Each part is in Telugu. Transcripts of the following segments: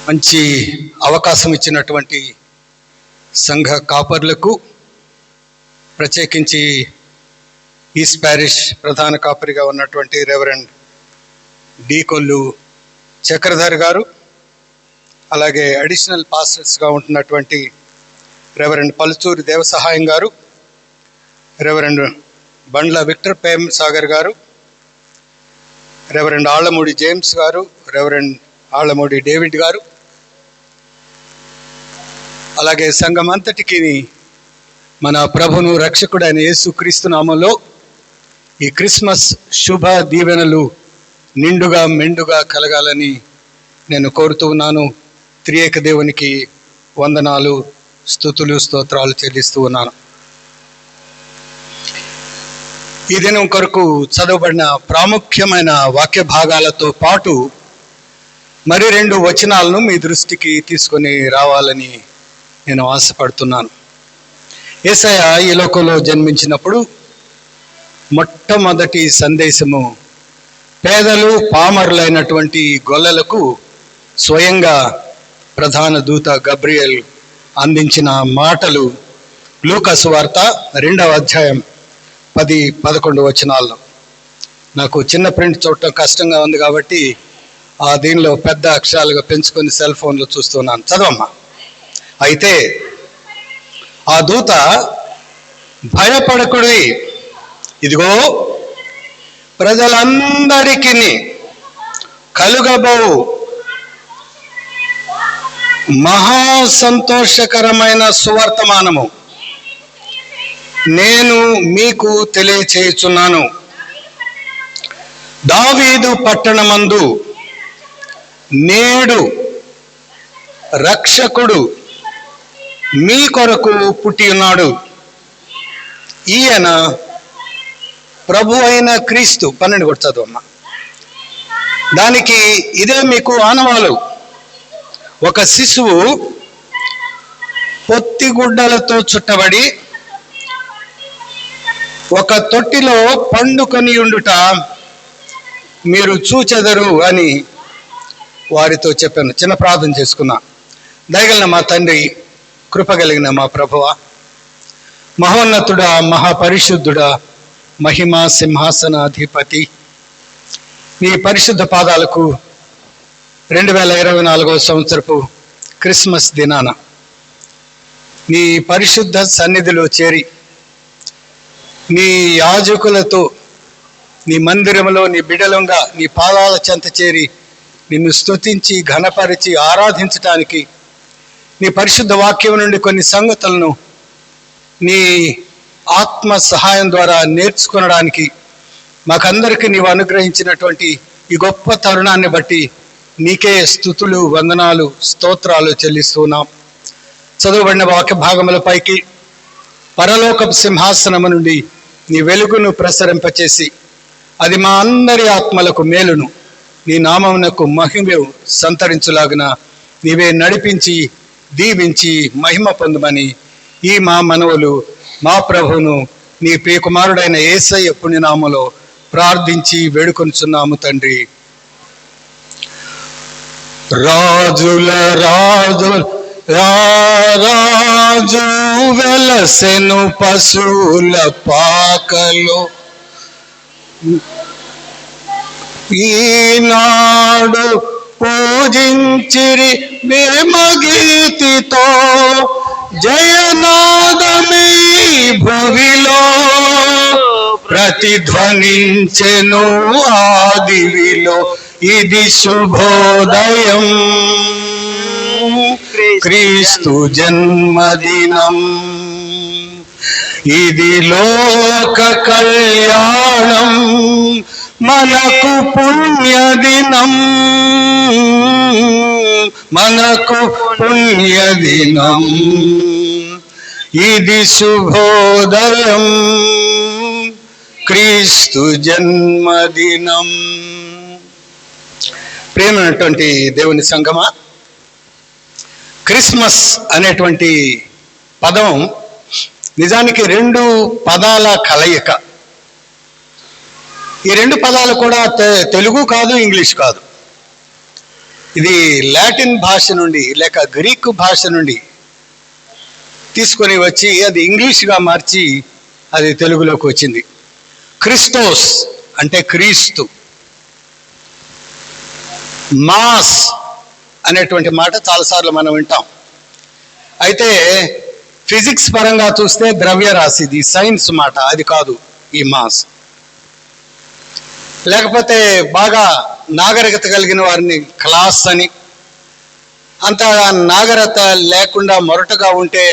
మంచి అవకాశం ఇచ్చినటువంటి సంఘ కాపర్లకు, ప్రత్యేకించి ఈస్ట్ ప్యారిష్ ప్రధాన కాపరిగా ఉన్నటువంటి రెవరెండ్ కొల్లు చక్రధర్ గారు, అలాగే అడిషనల్ పాస్టర్స్గా ఉంటున్నటువంటి రెవరెండ్ పలుచూరి దేవసహాయం గారు, రెవరెండ్ బండ్ల విక్టర్ ప్రేమ్ సాగర్ గారు, రెవరెండ్ ఆళ్లమూడి జేమ్స్ గారు, రెవరెండ్ ఆళ్లమూడి డేవిడ్ గారు, అలాగే సంఘమంతటికి మన ప్రభును రక్షకుడైన యేసుక్రీస్తు నామములో ఈ క్రిస్మస్ శుభ దీవెనలు నిండుగా మెండుగా కలగాలని నేను కోరుతూ ఉన్నాను. త్రియేక దేవునికి వందనాలు, స్తుతులు, స్తోత్రాలు చెల్లిస్తూ ఉన్నాను. ఈ దినం కొరకు చదవబడిన ప్రాముఖ్యమైన వాక్య భాగాలతో పాటు మరి 2 వచనాలను మీ దృష్టికి తీసుకొని రావాలని నేను ఆశపడుతున్నాను. యేసయ్య ఈ లోకంలో జన్మించినప్పుడు మొట్టమొదటి సందేశము పేదలు పామరులైనటువంటి గొల్లలకు స్వయంగా ప్రధాన దూత గబ్రియల్ అందించిన మాటలు లూకా సువార్త 2వ అధ్యాయం 10-11 వచనాల్లో. నాకు చిన్న ప్రింట్ చూడటం కష్టంగా ఉంది కాబట్టి దీనిలో పెద్ద అక్షరాలుగా పెంచుకొని సెల్ ఫోన్లో చూస్తున్నాను. చదవమ్మా. అయితే ఆ దూత, భయపడకుడి, ఇదిగో ప్రజలందరికీ కలుగబో మహా సంతోషకరమైన సువర్తమానము నేను మీకు తెలియచేయుచున్నాను. దావీదు పట్టణమందు నేడు రక్షకుడు మీ కొరకు పుట్టి ఉన్నాడు. ఈయన ప్రభు అయిన క్రీస్తు. 12 కూడా చదవమ్మ. దానికి ఇదే మీకు ఆనవాలు. ఒక శిశువు పొత్తిగుడ్డలతో చుట్టబడి ఒక తొట్టిలో పండుకొని ఉండుట మీరు చూచెదరు అని వారితో చెప్పాను. చిన్న ప్రార్థన చేసుకున్నా. దయగలిగిన మా తండ్రి, కృపగలిగిన మా ప్రభువా, మహోన్నతుడా, మహాపరిశుద్ధుడా, మహిమా సింహాసనాధిపతి, నీ పరిశుద్ధ పాదాలకు 2024వ సంవత్సరపు క్రిస్మస్ దినాన నీ పరిశుద్ధ సన్నిధిలో చేరి నీ యాజకులతో నీ మందిరంలో నీ బిడలంగా నీ పాదాల చెంత చేరి నిన్ను స్తుతించి ఘనపరిచి ఆరాధించటానికి, నీ పరిశుద్ధ వాక్యం నుండి కొన్ని సంగతులను నీ ఆత్మ సహాయం ద్వారా నేర్చుకొనడానికి మాకందరికీ నీవు అనుగ్రహించినటువంటి ఈ గొప్ప తరుణాన్ని బట్టి నీకే స్తుతులు, వందనాలు, స్తోత్రాలు చెల్లిస్తున్నాం. చదువుబడిన వాక్య భాగములపైకి పరలోక సింహాసనము నుండి నీ వెలుగును ప్రసరింపచేసి అది మా అందరి ఆత్మలకు మేలును, నీ నామమునకు మహిమ సంతరించులాగున నీవే నడిపించి దీవించి మహిమ పొందుమని ఈ మా మనవులు మా ప్రభువును నీ ప్రియకుమారుడైన యేసయ్య పుణ్యనామములో ప్రార్థించి వేడుకొనుచున్నాము తండ్రి. రాజుల రాజు రాజు వెలసెను పశువుల పాకలో, ఈనాడు పూజించిరి వేమగీతితో జయనాదమే భువిలో ప్రతిధ్వనించెను ఆదివిలో. ఇది శుభోదయం, క్రీస్తు జన్మదినం, ఇది లోక కళ్యాణం, మనకు పుణ్యదినం, మనకు పుణ్యదినం, ఇది శుభోదయం, క్రీస్తు జన్మదినం. ప్రియమైనటువంటి దేవుని సంగమా, క్రిస్మస్ అనేటువంటి పదం నిజానికి రెండు పదాల కలయిక. ఈ రెండు పదాలు కూడా తెలుగు కాదు, ఇంగ్లీష్ కాదు. ఇది లాటిన్ భాష నుండి లేక గ్రీకు భాష నుండి తీసుకొని వచ్చి అది ఇంగ్లీష్గా మార్చి అది తెలుగులోకి వచ్చింది. క్రిస్టోస్ అంటే క్రీస్తు. మాస్ అనేటువంటి మాట చాలాసార్లు మనం వింటాం. అయితే ఫిజిక్స్ పరంగా చూస్తే ద్రవ్యరాశిది, సైన్స్ మాట, అది కాదు ఈ మాస్. లేకపోతే బాగా నాగరికత కలిగిన వారిని క్లాస్ అని, అంత నాగరికత లేకుండా మొరటగా ఉంటే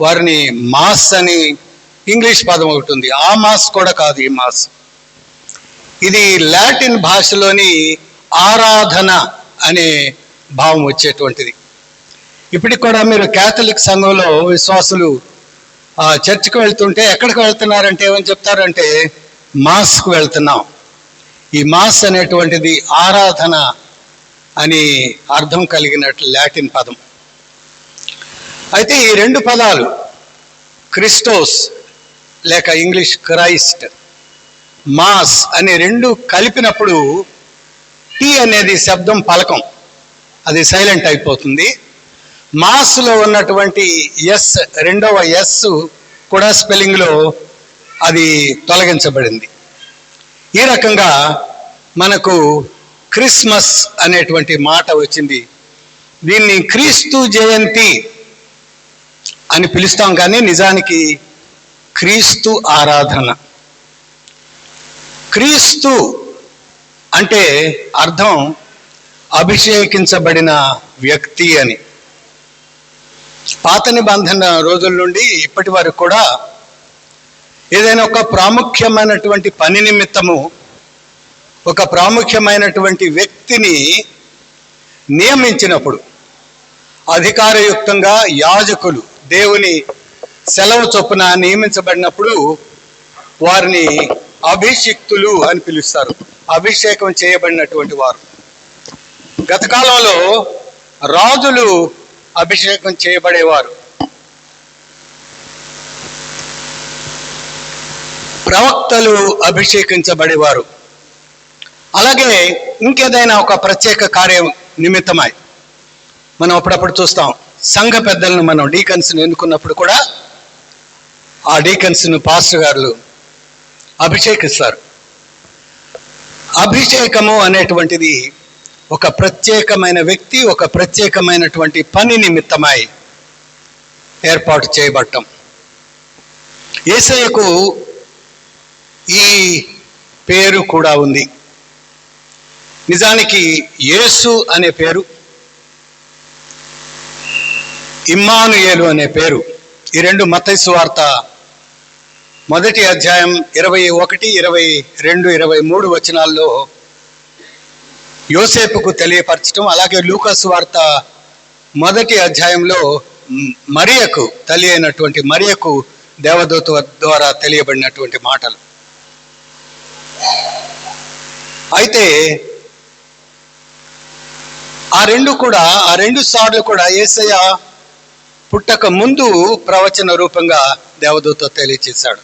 వారిని మాస్ అని ఇంగ్లీష్ పదం ఒకటి ఉంది. ఆ మాస్ కూడా కాదు ఈ మాస్. ఇది లాటిన్ భాషలోని ఆరాధన అనే భావం వచ్చేటువంటిది. ఇప్పటికి కూడా మీరు క్యాథలిక్ సంఘంలో విశ్వాసులు చర్చికి వెళ్తుంటే ఎక్కడికి వెళ్తున్నారంటే ఏమని చెప్తారంటే మాస్కు వెళ్తున్నాం. ఈ మాస్ అనేటువంటిది ఆరాధన అని అర్థం కలిగినట్లు లాటిన్ పదం. అయితే ఈ రెండు పదాలు క్రిస్టోస్ లేక ఇంగ్లీష్ క్రైస్ట్, మాస్ అనే రెండు కలిపినప్పుడు టీ అనేది శబ్దం పలకం, అది సైలెంట్ అయిపోతుంది. మాస్లో ఉన్నటువంటి ఎస్, రెండవ ఎస్ కూడా స్పెల్లింగ్లో అది తొలగించబడింది. ఈ రకంగా మనకు క్రిస్మస్ అనేటువంటి మాట వచ్చింది. దీన్ని క్రీస్తు జయంతి అని పిలుస్తాం, కానీ నిజానికి క్రీస్తు ఆరాధన. క్రీస్తు అంటే అర్థం అభిషేకించబడిన వ్యక్తి అని. పాత నిబంధన రోజుల నుండి ఇప్పటి వరకు కూడా ఏదైనా ఒక ప్రాముఖ్యమైనటువంటి పని నిమిత్తము ఒక ప్రాముఖ్యమైనటువంటి వ్యక్తిని నియమించినప్పుడు, అధికారయుక్తంగా యాజకులు దేవుని సెలవు చొప్పున నియమించబడినప్పుడు వారిని అభిషిక్తులు అని పిలుస్తారు. అభిషేకం చేయబడినటువంటి వారు. గత కాలంలో రాజులు అభిషేకం చేయబడేవారు, ప్రవక్తలు అభిషేకించబడేవారు. అలాగే ఇంకేదైనా ఒక ప్రత్యేక కార్యం నిమిత్తమై మనం అప్పుడప్పుడు చూస్తాం, సంఘ పెద్దలను మనం డీకన్స్ను ఎన్నుకున్నప్పుడు కూడా ఆ డీకన్స్ను పాస్టర్ గారు అభిషేకిస్తారు. అభిషేకము అనేటువంటిది ఒక ప్రత్యేకమైన వ్యక్తి, ఒక ప్రత్యేకమైనటువంటి పని నిమిత్తమై ఏర్పాటు చేయబడటం. యేసయ్యకు ఈ పేరు కూడా ఉంది. నిజానికి యేసు అనే పేరు, ఇమ్మానుయేలు అనే పేరు, ఈ రెండు మత్తయి సువార్త 1వ అధ్యాయం 21, 22, 23 వచనాల్లో యోసేపుకు తెలియపరచడం, అలాగే లూకా సువార్త 1వ అధ్యాయంలో మరియకు, తల్లి అయినటువంటి మరియకు దేవదూత ద్వారా తెలియబడినటువంటి మాటలు. అయితే ఆ రెండు సార్లు కూడా యేసయ్య పుట్టక ముందు ప్రవచన రూపంగా దేవదూత తెలియచేశాడు.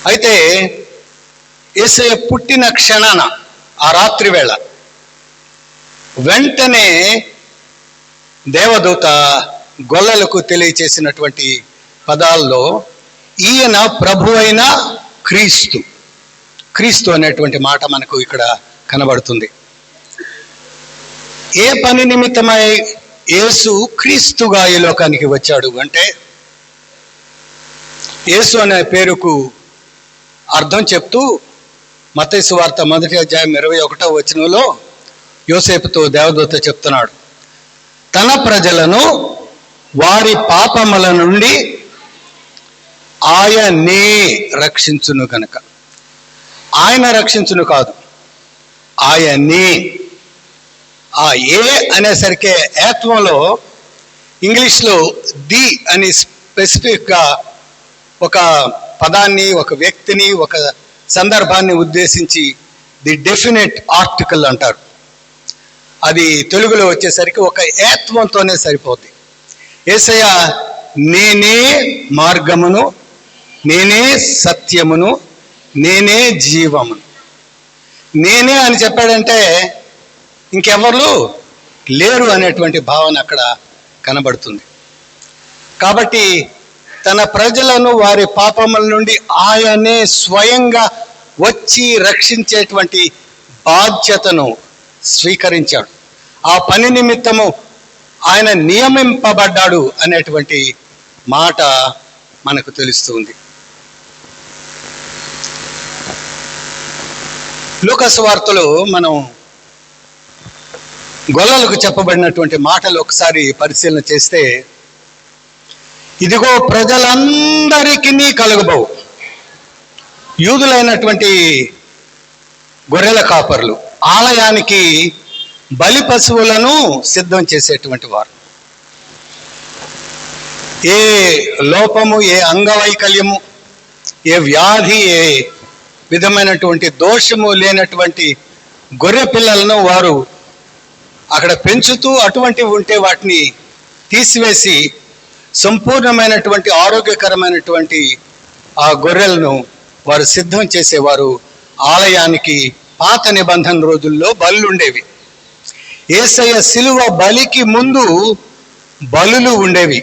అయితే యేసయ్య పుట్టిన క్షణాన, ఆ రాత్రి వేళ వెంటనే దేవదూత గొల్లలకు తెలియచేసినటువంటి పదాల్లో ఈయన ప్రభు అయిన క్రీస్తు, క్రీస్తు అనేటువంటి మాట మనకు ఇక్కడ కనబడుతుంది. ఏ పని నిమిత్తమై యేసు క్రీస్తుగా ఈ లోకానికి వచ్చాడు అంటే, యేసు అనే పేరుకు అర్థం చెప్తూ మత్తయి సువార్త 1వ అధ్యాయం 21వ వచనంలో యోసేపుతో దేవదూత చెప్తున్నాడు, తన ప్రజలను వారి పాపముల నుండి ఆయనే రక్షించును కనుక. ఆయన రక్షించును కాదు, ఆయనే. ఆ ఏ అనేసరికి ఏత్వంలో ఇంగ్లీష్లో ది అని స్పెసిఫిక్గా ఒక పదాన్ని, ఒక వ్యక్తిని, ఒక సందర్భాన్ని ఉద్దేశించి ది డెఫినెట్ ఆర్టికల్ అంటారు. అది తెలుగులో వచ్చేసరికి ఒక ఏత్వంతోనే సరిపోద్ది. యేసయ్య నేనే మార్గమును, నేనే సత్యమును, నేనే జీవమును. నేనే అని చెప్పాడంటే ఇంకెవరు లేరు అనేటువంటి భావన అక్కడ కనబడుతుంది. కాబట్టి తన ప్రజలను వారి పాపముల నుండి ఆయనే స్వయంగా వచ్చి రక్షించేటువంటి బాధ్యతను స్వీకరించాడు. ఆ పని నిమిత్తము ఆయన నియమింపబడ్డాడు అనేటువంటి మాట మనకు తెలుస్తుంది. లూకాసు వార్తలో మనం గొల్లలకు చెప్పబడినటువంటి మాటలు ఒకసారి పరిశీలన చేస్తే, ఇదిగో ప్రజలందరికీ కలుగబోవు. యూదులైనటువంటి గొర్రెల కాపర్లు ఆలయానికి బలి పశువులను సిద్ధం చేసేటువంటి వారు. ఏ లోపము, ఏ అంగవైకల్యము, ఏ వ్యాధి, ఏ విధమైనటువంటి దోషము లేనటువంటి గొర్రె పిల్లలను వారు అక్కడ పెంచుతూ, అటువంటివి ఉంటే వాటిని తీసివేసి సంపూర్ణమైనటువంటి ఆరోగ్యకరమైనటువంటి ఆ గొర్రెలను వారు సిద్ధం చేసేవారు. ఆలయానికి పాత నిబంధన రోజుల్లో బలులు ఉండేవి. యేసయ్య శిలువ బలికి ముందు బలులు ఉండేవి.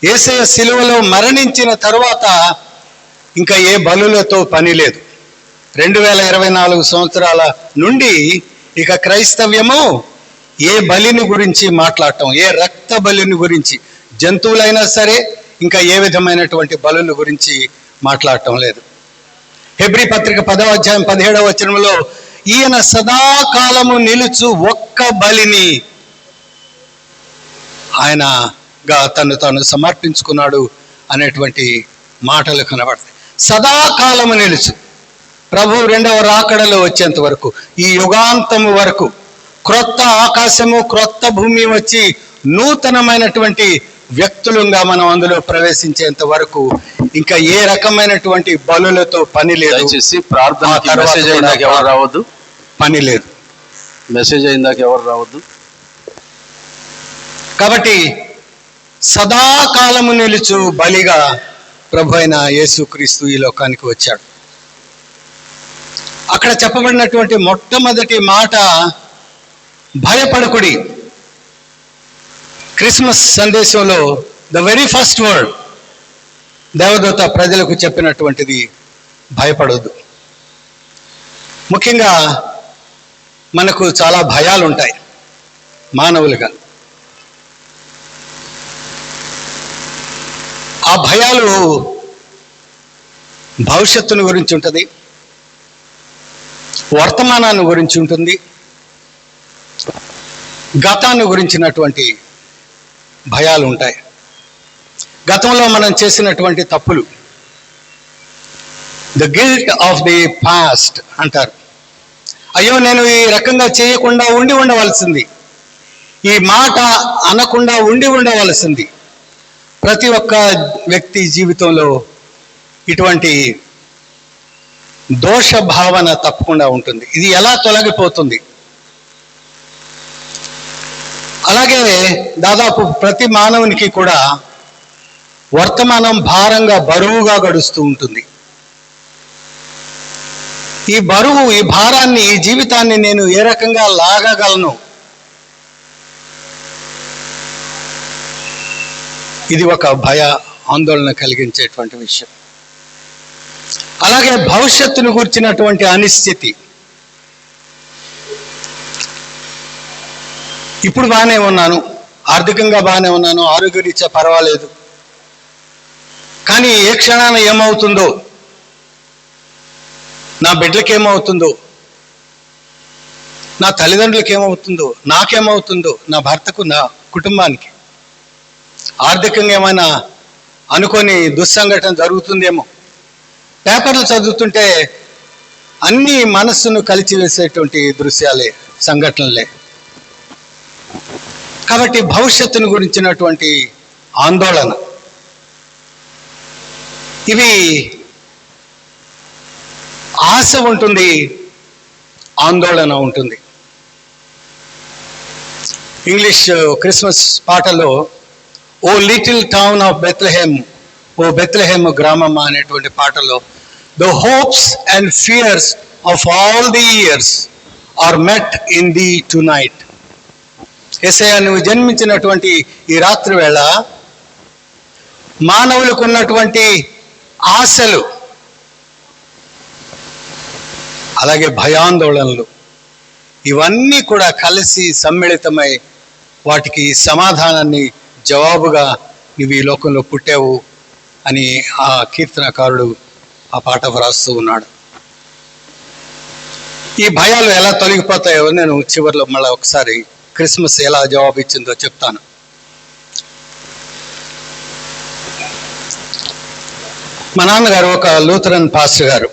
యేసయ్య శిలువలో మరణించిన తరువాత ఇంకా ఏ బలులతో పని లేదు. 2024 సంవత్సరాల నుండి ఇక క్రైస్తవ్యము ఏ బలిని గురించి మాట్లాడటం, ఏ రక్త బలిని గురించి, జంతువులైనా సరే ఇంకా ఏ విధమైనటువంటి బలుల గురించి మాట్లాడటం లేదు. హెబ్రీ పత్రిక 10వ అధ్యాయం 17వ వచనంలో ఈయన సదాకాలము నిలుచు ఒక్క బలిని ఆయనగా తాను సమర్పించుకున్నాడు అనేటువంటి మాటలు కనబడతాయి. సదాకాలము నిలుచు, ప్రభు రెండవ రాకడలో వచ్చేంత వరకు, ఈ యుగాంతము వరకు, క్రొత్త ఆకాశము క్రొత్త భూమి వచ్చి నూతనమైనటువంటి వ్యక్తులుగా మనం అందులో ప్రవేశించేంత వరకు ఇంకా ఏ రకమైనటువంటి బలులతో పని లేదు. పని లేదు. మెసేజ్ అయిందాక ఎవరు రావద్దు. కాబట్టి సదాకాలము నిలుచు బలిగా ప్రభు అయిన యేసుక్రీస్తు ఈ లోకానికి వచ్చాడు. అక్కడ చెప్పబడినటువంటి మొట్టమొదటి మాట భయపడకుడి. క్రిస్మస్ సందేశంలో ద వెరీ ఫస్ట్ వర్డ్ దేవదూత ప్రజలకు చెప్పినటువంటిది భయపడొద్దు. ముఖ్యంగా మనకు చాలా భయాలు ఉంటాయి మానవులుగా. ఆ భయాలు భవిష్యత్తును గురించి ఉంటుంది, వర్తమానాన్ని గురించి ఉంటుంది, గతాన్ని గురించినటువంటి భయాలు ఉంటాయి. గతంలో మనం చేసినటువంటి తప్పులు, the guilt of the past అంటారు. అయ్యో నేను ఈ రకంగా చేయకుండా ఉండి ఉండవలసింది, ఈ మాట అనకుండా ఉండి ఉండవలసింది. ప్రతి ఒక్క వ్యక్తి జీవితంలో ఇటువంటి దోష భావన తప్పకుండా ఉంటుంది. ఇది ఎలా తొలగిపోతుంది? అలాగే దాదాపు ప్రతి మానవునికి కూడా వర్తమానం భారంగా, బరువుగా గడుస్తూ ఉంటుంది. ఈ బరువు, ఈ భారాన్ని, ఈ జీవితాన్ని నేను ఏ రకంగా లాగగలను? ఇది ఒక భయ, ఆందోళన కలిగించేటువంటి విషయం. అలాగే భవిష్యత్తును గురించినటువంటి అనిశ్చితి. ఇప్పుడు బాగానే ఉన్నాను, ఆర్థికంగా బాగానే ఉన్నాను, ఆరోగ్యరీత్యా పర్వాలేదు, కానీ ఏ క్షణాన ఏమవుతుందో, నా బిడ్డలకి ఏమవుతుందో, నా తల్లిదండ్రులకి ఏమవుతుందో, నాకేమవుతుందో, నా భర్తకు, నా కుటుంబానికి ఆర్థికంగా ఏమైనా అనుకోని దుస్సంఘటన జరుగుతుందేమో. పేపర్లు చదువుతుంటే అన్ని మనస్సును కలిచివేసేటువంటి దృశ్యాలే, సంఘటనలే. కాబట్టి భవిష్యత్తును గురించినటువంటి ఆందోళన, ఇవి ఆశ ఉంటుంది, ఆందోళన ఉంటుంది. ఇంగ్లీష్ క్రిస్మస్ పాటలో O little town of Bethlehem, O Bethlehem గ్రామమ్మ అనేటువంటి పాటలో the hopes and fears of all the years are met in the tonight. Yesayya, నువ్వు జన్మించినటువంటి ఈ రాత్రి వేళ మానవులకు ఉన్నటువంటి ఆశలు, అలాగే భయాందోళనలు, ఇవన్నీ కూడా కలిసి సమ్మిళితమై వాటికి సమాధానాన్ని, జవాబుగా నువ్వు ఈ లోకంలో పుట్టావు అని ఆ కీర్తనకారుడు ఆ పాట వ్రాస్తూ ఉన్నాడు. ఈ భయాలు ఎలా తొలగిపోతాయో నేను చివరిలో మళ్ళీ ఒకసారి క్రిస్మస్ ఎలా జవాబు ఇచ్చిందో చెప్తాను. మా నాన్నగారు ఒక లూథరన్ పాస్టర్ గారు,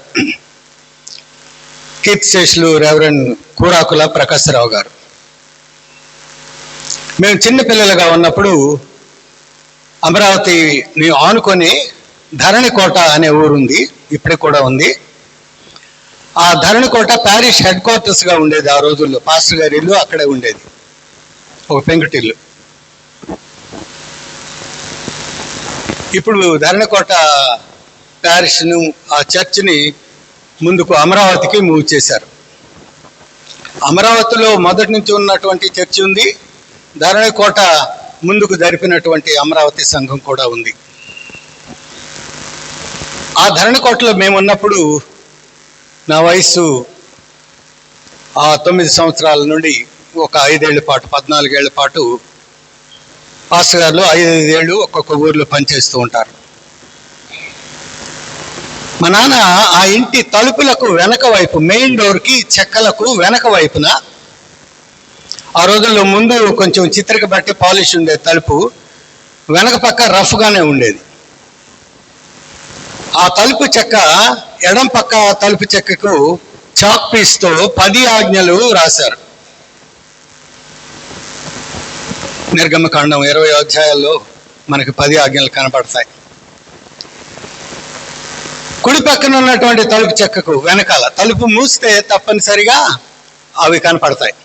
కీర్తిశేషులు రెవరెండ్ కూరాకుల ప్రకాశరావు గారు. మేము చిన్నపిల్లలుగా ఉన్నప్పుడు అమరావతిని ఆనుకొని ధరణికోట అనే ఊరుంది, ఇప్పటికి కూడా ఉంది. ఆ ధరణికోట ప్యారిష్ హెడ్ క్వార్టర్స్గా ఉండేది. ఆ రోజుల్లో పాస్టర్ గారి ఇల్లు అక్కడే ఉండేది, ఒక పెంకుటిల్లు. ఇప్పుడు ధరణికోట ప్యారిష్ను, ఆ చర్చ్ని ముందుకు అమరావతికి మూవ్ చేశారు. అమరావతిలో మొదటి నుంచి ఉన్నటువంటి చర్చి ఉంది, ధరణికోట ముందుకు జరిపినటువంటి అమరావతి సంఘం కూడా ఉంది. ఆ ధరణికోటలో మేము ఉన్నప్పుడు నా వయసు 9 సంవత్సరాల నుండి ఒక 5 ఏళ్ల పాటు, 14 ఏళ్ల పాటు పాస్టర్ గారు 5 ఏళ్ళు ఒక్కొక్క ఊర్లో పనిచేస్తూ ఉంటారు. మా నాన్న ఆ ఇంటి తలుపులకు వెనక వైపు, మెయిన్ డోర్కి చెక్కలకు వెనక వైపున, ఆ రోజుల్లో ముందు కొంచెం చిత్రిక బట్టి పాలిష్ ఉండేది తలుపు, వెనక పక్క రఫ్గానే ఉండేది. ఆ తలుపు చెక్క, ఎడం పక్క తలుపు చెక్కకు చాక్ పీస్తో 10 ఆజ్ఞలు రాశారు. నిర్గమకాండం 20 అధ్యాయాల్లో మనకి 10 ఆజ్ఞలు కనపడతాయి. కుడి పక్కన ఉన్నటువంటి తలుపు చెక్కకు వెనకాల, తలుపు మూస్తే తప్పనిసరిగా అవి కనపడతాయి.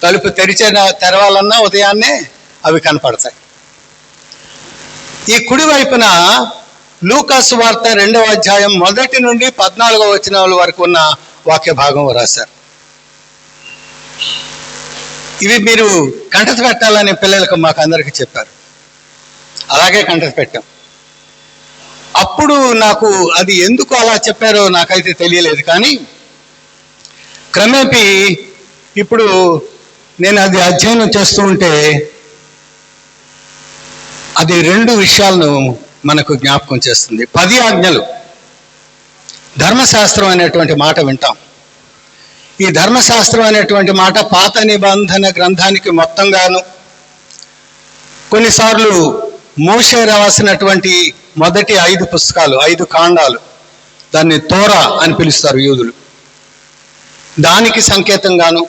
తలుపు తెరవాలన్నా ఉదయాన్నే అవి కనపడతాయి. ఈ కుడి వైపున లూకాసు వార్త 2వ అధ్యాయం 1 నుండి 14వ వచనాల వరకు ఉన్న వాక్య భాగం రాశారు. ఇవి మీరు కంటత పెట్టాలని పిల్లలకు మాకు అందరికీ చెప్పారు. అలాగే కంటత పెట్టాం. అప్పుడు నాకు అది ఎందుకు అలా చెప్పారో నాకైతే తెలియలేదు, కానీ క్రమేపీ ఇప్పుడు నేను అది అధ్యయనం చేస్తూ ఉంటే అది 2 విషయాలను మనకు జ్ఞాపకం చేస్తుంది. 10 ఆజ్ఞలు, ధర్మశాస్త్రం అనేటువంటి మాట వింటాం. ఈ ధర్మశాస్త్రం అనేటువంటి మాట పాత నిబంధన గ్రంథానికి మొత్తంగాను, కొన్నిసార్లు మోషే రాసినటువంటి మొదటి 5 పుస్తకాలు, 5 కాండాలు, దాన్ని తోరా అని పిలుస్తారు యూదులు, దానికి సంకేతంగాను,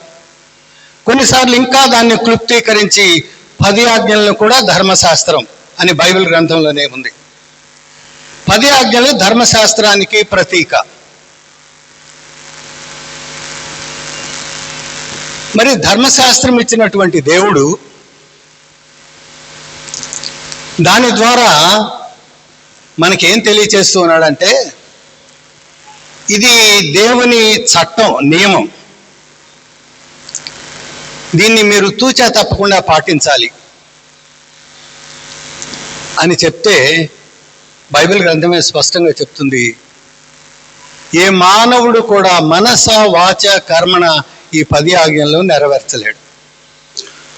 కొన్నిసార్లు ఇంకా దాన్ని క్లుప్తీకరించి 10 ఆజ్ఞలను కూడా ధర్మశాస్త్రం అని బైబిల్ గ్రంథంలోనే ఉంది. 10 ఆజ్ఞలు ధర్మశాస్త్రానికి ప్రతీక. మరి ధర్మశాస్త్రం ఇచ్చినటువంటి దేవుడు దాని ద్వారా మనకేం తెలియచేస్తూ ఉన్నాడంటే, ఇది దేవుని చట్టం, నియమం, దీన్ని మీరు తూచా తప్పకుండా పాటించాలి అని చెప్తే బైబిల్ గ్రంథమే స్పష్టంగా చెప్తుంది, ఏ మానవుడు కూడా మనస వాచ కర్మణ ఈ 10 ఆజ్ఞలను నెరవేర్చలేడు.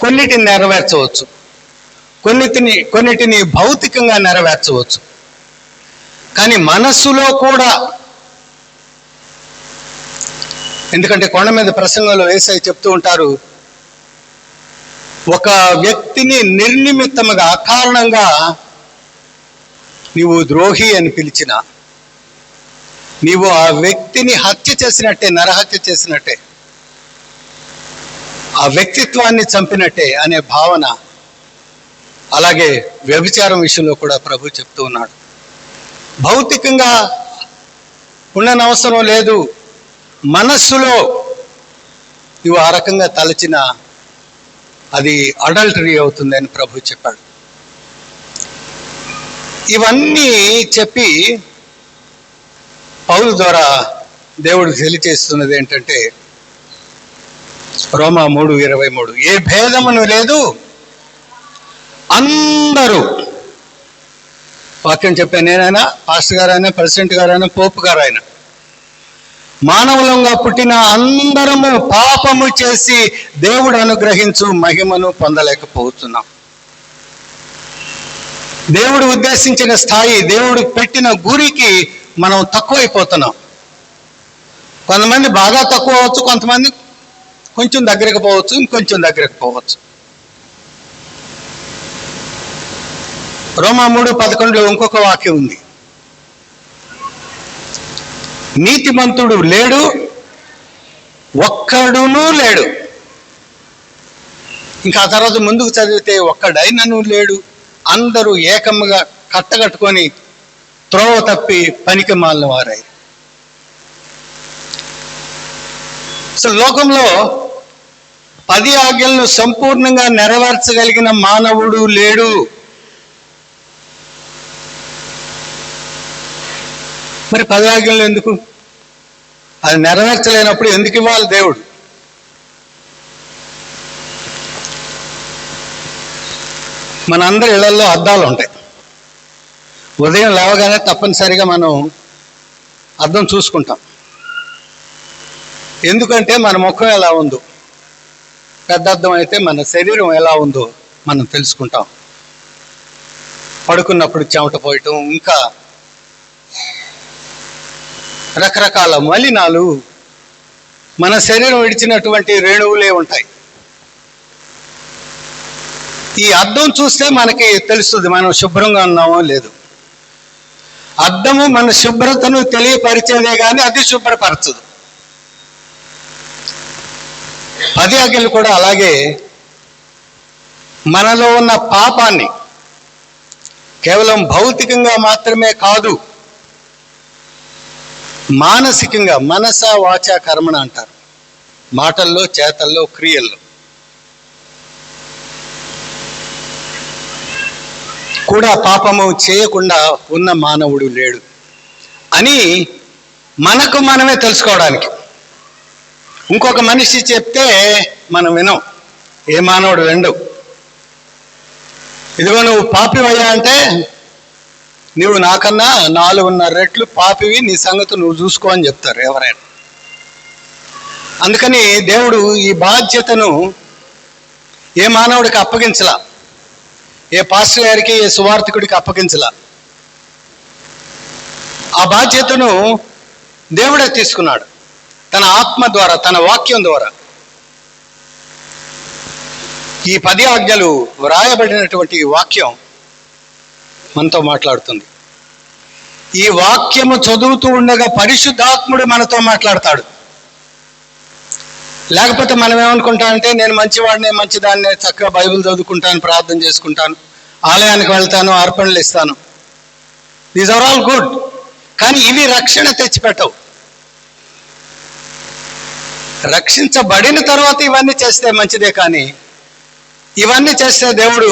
కొన్నిటిని నెరవేర్చవచ్చు, కొన్నిటిని భౌతికంగా నెరవేర్చవచ్చు, కానీ మనస్సులో కూడా, ఎందుకంటే కొండ మీద ప్రసంగంలో యేసయ్య చెప్తూ ఉంటారు, ఒక వ్యక్తిని నిర్నిమిత్తముగా అకారణంగా నీవు ద్రోహి అని పిలిచిన, నీవు ఆ వ్యక్తిని హత్య చేసినట్టే, నరహత్య చేసినట్టే, ఆ వ్యక్తిత్వాన్ని చంపినట్టే అనే భావన. అలాగే వ్యభిచారం విషయంలో కూడా ప్రభు చెప్తూ ఉన్నాడు, భౌతికంగా ఉండనవసరం లేదు, మనస్సులో నువ్వు ఆ రకంగా తలచిన అది అడల్టరీ అవుతుంది అని ప్రభు చెప్పాడు. ఇవన్నీ చెప్పి పౌలు ద్వారా దేవుడు తెలియచేస్తున్నది ఏంటంటే రోమా 3:23, ఏ భేదమును లేదు, అందరూ, వాక్యం చెప్పే నేనైనా, పాస్టర్ గారైనా, ప్రెసిడెంట్ గారైనా, పోపు గారైనా, మానవులంగా పుట్టిన అందరము పాపము చేసి దేవుడు అనుగ్రహించు మహిమను పొందలేకపోతున్నాం. దేవుడు ఉద్దేశించిన స్థాయి, దేవుడు పెట్టిన గురికి మనం తక్కువైపోతున్నాం. కొంతమంది బాగా తక్కువ అవ్వచ్చు, కొంతమంది కొంచెం దగ్గరకు పోవచ్చు, ఇంకొంచెం దగ్గరకు పోవచ్చు. రోమా 3:11 ఇంకొక వాక్యం ఉంది, నీతిమంతుడు లేడు, ఒక్కడునూ లేడు. ఇంకా ఆ తర్వాత ముందుకు చదివితే ఒక్కడైనను లేడు, అందరూ ఏకముగా కట్టగట్టుకొని త్రోవ తప్పి పనికి మాలిన వారై. అసలు లోకంలో 10 ఆజ్ఞలను సంపూర్ణంగా నెరవేర్చగలిగిన మానవుడు లేడు. మరి 10 ఆజ్ఞలు ఎందుకు? అది నెరవేర్చలేనప్పుడు ఎందుకు ఇవ్వాలి దేవుడు? మనందరి ఇళ్లలో అద్దాలు ఉంటాయి. ఉదయం లేవగానే తప్పనిసరిగా మనం అద్దం చూసుకుంటాం. ఎందుకంటే మన ముఖం ఎలా ఉందో, పెద్ద అద్దం అయితే మన శరీరం ఎలా ఉందో మనం తెలుసుకుంటాం. పడుకున్నప్పుడు చెమట పోయటం, ఇంకా రకరకాల మలినాలు మన శరీరం విడిచినటువంటి రేణువులే ఉంటాయి. ఈ అద్దం చూస్తే మనకి తెలుస్తుంది మనం శుభ్రంగా ఉన్నామో లేదు. అద్దము మన శుభ్రతను తెలియపరిచేదే కానీ అది శుభ్రపరచదు. 10 ఆజ్ఞలు కూడా అలాగే మనలో ఉన్న పాపాన్ని కేవలం భౌతికంగా మాత్రమే కాదు, మానసికంగా, మనస వాచ కర్మణ అంటారు, మాటల్లో, చేతల్లో, క్రియల్లో కూడా పాపము చేయకుండా ఉన్న మానవుడు లేడు అని మనకు మనమే తెలుసుకోవడానికి. ఇంకొక మనిషి చెప్తే మనం వినం, ఏ మానవుడు వినడు. ఇదిగో నువ్వు పాపివయ్యా అంటే, నువ్వు నాకన్నా 4.5 రెట్లు పాపివి, నీ సంగతి నువ్వు చూసుకో అని చెప్తారు ఎవరైనా. అందుకని దేవుడు ఈ బాధ్యతను ఏ మానవుడికి అప్పగించలా, ఏ పాస్టర్ గారికి, ఏ సువార్థికుడికి అప్పగించలా. ఆ బాధ్యతను దేవుడే తీసుకున్నాడు తన ఆత్మ ద్వారా, తన వాక్యం ద్వారా. ఈ 10 ఆజ్ఞలు వ్రాయబడినటువంటి వాక్యం మనతో మాట్లాడుతుంది. ఈ వాక్యము చదువుతూ ఉండగా పరిశుద్ధాత్ముడు మనతో మాట్లాడతాడు. లేకపోతే మనం ఏమనుకుంటామంటే, నేను మంచివాడినే, మంచిదాన్నే, చక్కగా బైబిల్ చదువుకుంటాను, ప్రార్థన చేసుకుంటాను, ఆలయానికి వెళ్తాను, అర్పణలు ఇస్తాను, దీస్ ఆర్ ఆల్ గుడ్. కానీ ఇవి రక్షణ తెచ్చిపెట్టవు. రక్షించబడిన తర్వాత ఇవన్నీ చేస్తే మంచిదే, కానీ ఇవన్నీ చేస్తే దేవుడు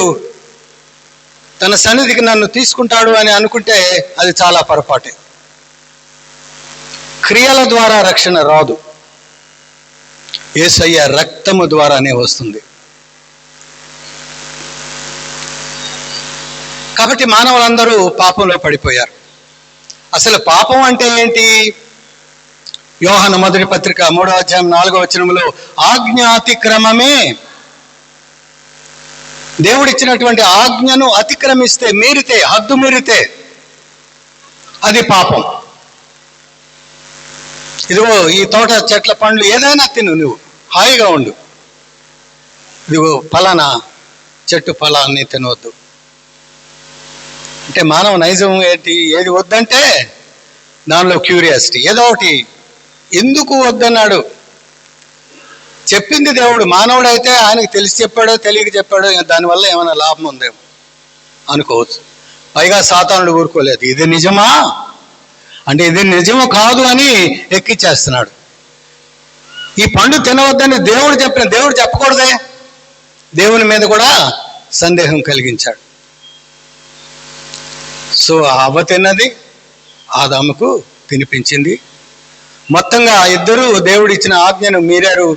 తన సన్నిధికి నన్ను తీసుకుంటాడు అని అనుకుంటే అది చాలా పొరపాటే. క్రియల ద్వారా రక్షణ రాదు, యేసయ్య రక్తము ద్వారానే వస్తుంది. కాబట్టి మానవులందరూ పాపంలో పడిపోయారు. అసలు పాపం అంటే ఏంటి? యోహాను మొదటి పత్రిక 3వ అధ్యాయం 4వ వచనంలో ఆజ్ఞాతిక్రమమే. దేవుడు ఇచ్చినటువంటి ఆజ్ఞను అతిక్రమిస్తే, మీరితే, హద్దు మీరితే అది పాపం. ఇదిగో ఈ తోట చెట్ల పండ్లు ఏదైనా తిను, నువ్వు హాయిగా ఉండు, ఇదిగో ఫలానా చెట్టు ఫలాన్ని తినవద్దు అంటే మానవ నైజం ఏంటి? ఏది వద్దంటే దానిలో క్యూరియాసిటీ, ఏదో ఒకటి ఎందుకు వద్దన్నాడు. చెప్పింది దేవుడు, మానవుడైతే ఆయనకు తెలిసి చెప్పాడో తెలియక చెప్పాడో, దానివల్ల ఏమైనా లాభం ఉందేమో అనుకోవచ్చు. పైగా సాతానుడు ఊరుకోలేదు, ఇది నిజమా అంటే ఇది నిజము కాదు అని ఎక్కిచ్చేస్తున్నాడు. ఈ పండు తినవద్దని దేవుడు చెప్పిన, దేవుడు చెప్పకూడదే, దేవుని మీద కూడా సందేహం కలిగించాడు. సో అవ్వ తిన్నది, ఆదాముకు తినిపించింది. మొత్తంగా ఇద్దరు దేవుడు ఇచ్చిన ఆజ్ఞను మీరారు,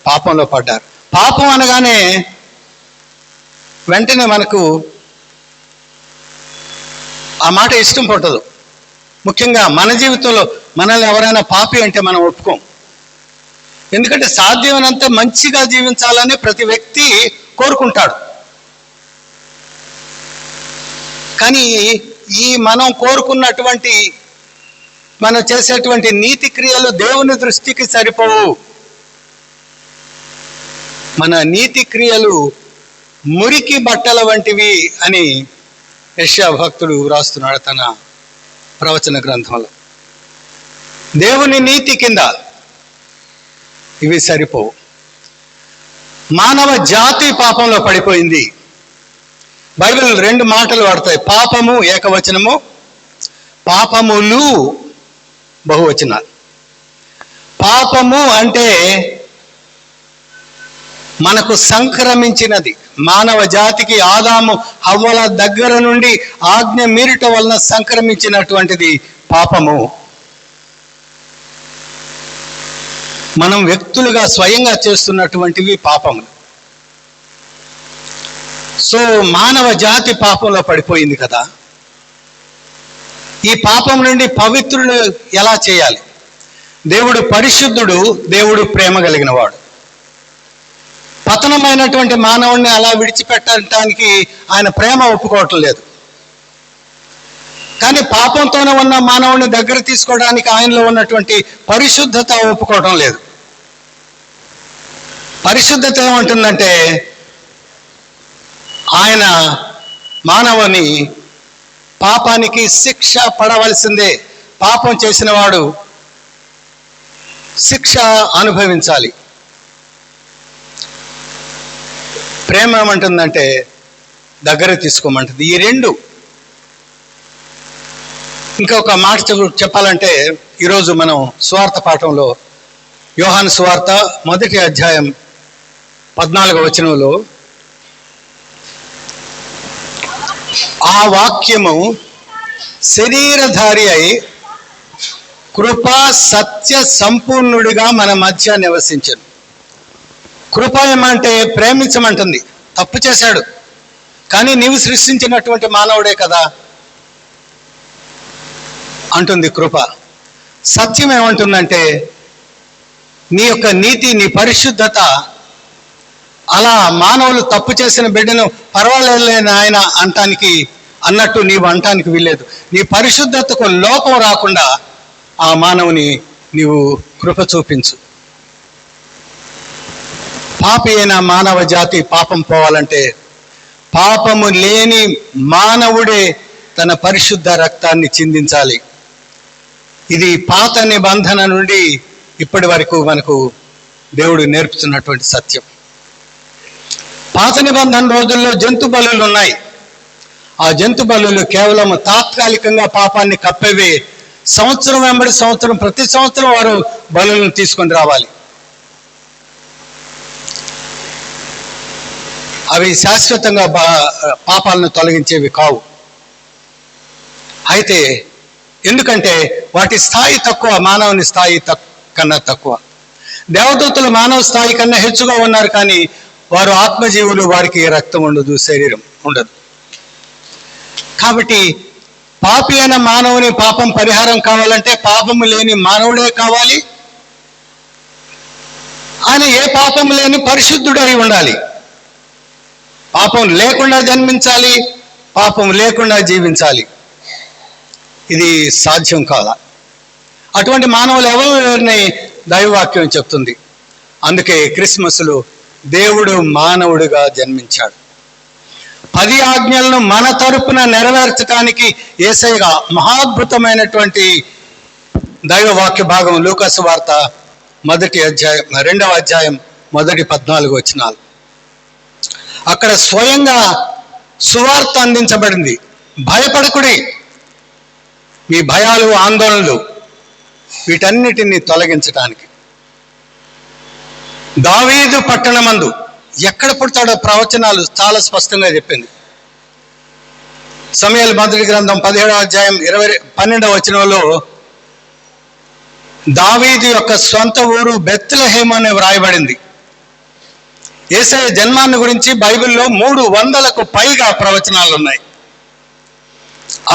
పాపంలో పడ్డారు. పాపం అనగానే వెంటనే మనకు ఆ మాట ఇష్టం పట్టదు. ముఖ్యంగా మన జీవితంలో మనల్ని ఎవరైనా పాపి అంటే మనం ఒప్పుకోం. ఎందుకంటే సాధ్యమైనంత మంచిగా జీవించాలని ప్రతి వ్యక్తి కోరుకుంటాడు. కానీ ఈ మనం కోరుకున్నటువంటి, మనం చేసేటువంటి నీతి క్రియలు దేవుని దృష్టికి సరిపోవు. మన నీతి క్రియలు మురికి బట్టల వంటివి అని యెషయా భక్తుడు వ్రాస్తున్నాడు తన ప్రవచన గ్రంథంలో. దేవుని నీతి కింద ఇవి సరిపోవు. మానవ జాతి పాపంలో పడిపోయింది. బైబిల్ 2 మాటలు వాడతాయి, పాపము ఏకవచనము, పాపములు బహువచనాలు. పాపము అంటే మనకు సంక్రమించినది, మానవ జాతికి ఆదాము హవ్వల దగ్గర నుండి ఆజ్ఞ మీరుట వలన సంక్రమించినటువంటిది పాపము. మనం వ్యక్తులుగా స్వయంగా చేస్తున్నటువంటివి పాపములు. సో మానవ జాతి పాపంలో పడిపోయింది కదా. ఈ పాపం నుండి పవిత్రులు ఎలా చేయాలి? దేవుడు పరిశుద్ధుడు, దేవుడు ప్రేమ కలిగిన వాడు. పతనమైనటువంటి మానవుణ్ణి అలా విడిచిపెట్టడానికి ఆయన ప్రేమ ఒప్పుకోవటం లేదు. కానీ పాపంతోనే ఉన్న మానవుని దగ్గర తీసుకోవడానికి ఆయనలో ఉన్నటువంటి పరిశుద్ధత ఒప్పుకోవటం లేదు. పరిశుద్ధత ఏమంటుందంటే ఆయన మానవుని పాపానికి శిక్ష పడవలసిందే. పాపం చేసిన వాడు శిక్ష అనుభవించాలి. ప్రేమ ఏమంటుందంటే దగ్గర తీసుకోమంటుంది. ఈ 2. ఇంకొక మాట చెప్పాలంటే ఈరోజు మనం సువార్త పాఠంలో యోహాను సువార్త 1వ అధ్యాయం 14వ వచనంలో ఆ వాక్యము శరీరధారి అయి కృపా సత్య సంపూర్ణుడిగా మన మధ్య నివసించను. కృప ఏమంటే ప్రేమించమంటుంది. తప్పు చేశాడు కానీ నీవు సృష్టించినటువంటి మానవుడే కదా అంటుంది కృప. సత్యం ఏమంటుందంటే నీ యొక్క నీతి, నీ పరిశుద్ధత, అలా మానవులు తప్పు చేసిన బిడ్డను పర్వాలేని ఆయన అంటానికి అన్నట్టు నీవు అంటానికి వీల్లేదు. నీ పరిశుద్ధతకు లోపం రాకుండా ఆ మానవుని నీవు కృప చూపించు. పాపి అయిన మానవ జాతి పాపం పోవాలంటే పాపము లేని మానవుడే తన పరిశుద్ధ రక్తాన్ని చిందించాలి. ఇది పాత నిబంధన నుండి ఇప్పటి వరకు మనకు దేవుడు నేర్పుతున్నటువంటి సత్యం. పాత నిబంధన రోజుల్లో జంతు బలులు ఉన్నాయి. ఆ జంతు బలులు కేవలం తాత్కాలికంగా పాపాన్ని కప్పేవే. సంవత్సరం వెంబడి సంవత్సరం, ప్రతి సంవత్సరం వారు బలులను తీసుకొని రావాలి. అవి శాశ్వతంగా పాపాలను తొలగించేవి కావు. అయితే ఎందుకంటే వాటి స్థాయి తక్కువ, మానవుని స్థాయి కన్నా తక్కువ. దేవదూతలు మానవ స్థాయి కన్నా హెచ్చుగా ఉన్నారు కానీ వారు ఆత్మజీవులు, వారికి రక్తం ఉండదు, శరీరం ఉండదు. కాబట్టి పాపి అయిన మానవుని పాపం పరిహారం కావాలంటే పాపము లేని మానవుడే కావాలి. ఆయన ఏ పాపం లేని పరిశుద్ధుడై ఉండాలి. పాపం లేకుండా జన్మించాలి, పాపం లేకుండా జీవించాలి. ఇది సాధ్యం కాదా? అటువంటి మానవులు ఎవరిని దైవవాక్యం చెప్తుంది. అందుకే క్రిస్మస్లో దేవుడు మానవుడిగా జన్మించాడు. 10 ఆజ్ఞలను మన తరపున నెరవేర్చడానికి యేసయ్యగా మహాద్భుతమైనటువంటి దైవవాక్య భాగం లూకాసు వార్త 1వ అధ్యాయం మొదటి 14 వచనాలు. అక్కడ స్వయంగా సువార్త అందించబడింది. భయపడకుడి, మీ భయాలు, ఆందోళనలు వీటన్నిటిని తొలగించడానికి. దావీదు పట్టణమందు ఎక్కడ పుడతాడో ప్రవచనాలు చాలా స్పష్టంగా చెప్పింది. సమూయేలు మొదటి గ్రంథం 17వ అధ్యాయం 12వ వచనంలో దావీదు యొక్క సొంత ఊరు బెత్లెహేము అని వ్రాయబడింది. యేసయ్య జన్మాన్ని గురించి బైబిల్లో 300కు పైగా ప్రవచనాలు ఉన్నాయి.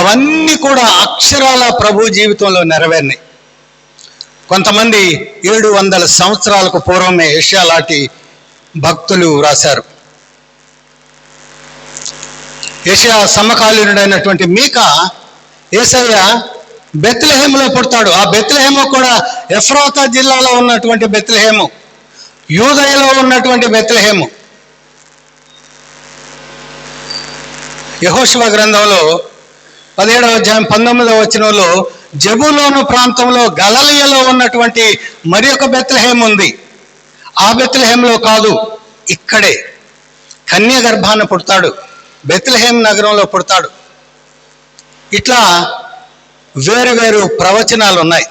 అవన్నీ కూడా అక్షరాల ప్రభు జీవితంలో నెరవేరినాయి. కొంతమంది 700 సంవత్సరాలకు పూర్వమే యెషయా లాంటి భక్తులు రాశారు. యెషయా సమకాలీనుడైనటువంటి మీకా యేసయ్య బెత్లెహేములో పుడతాడు. ఆ బెత్లెహేము కూడా ఎఫ్రాతా జిల్లాలో ఉన్నటువంటి బెత్లెహేము, యూదయలో ఉన్నటువంటి బెత్లెహేము. యెహోషువ గ్రంథంలో 17వ అధ్యాయం 19వ వచనంలో జెబూలూను ప్రాంతంలో గలిలయలో ఉన్నటువంటి మరి ఒక బెత్లెహేము ఉంది. ఆ బెత్లెహేములో కాదు, ఇక్కడే కన్య గర్భాన పుడతాడు, బెత్లెహేము నగరంలో పుడతాడు. ఇట్లా వేరు వేరు ప్రవచనాలు ఉన్నాయి.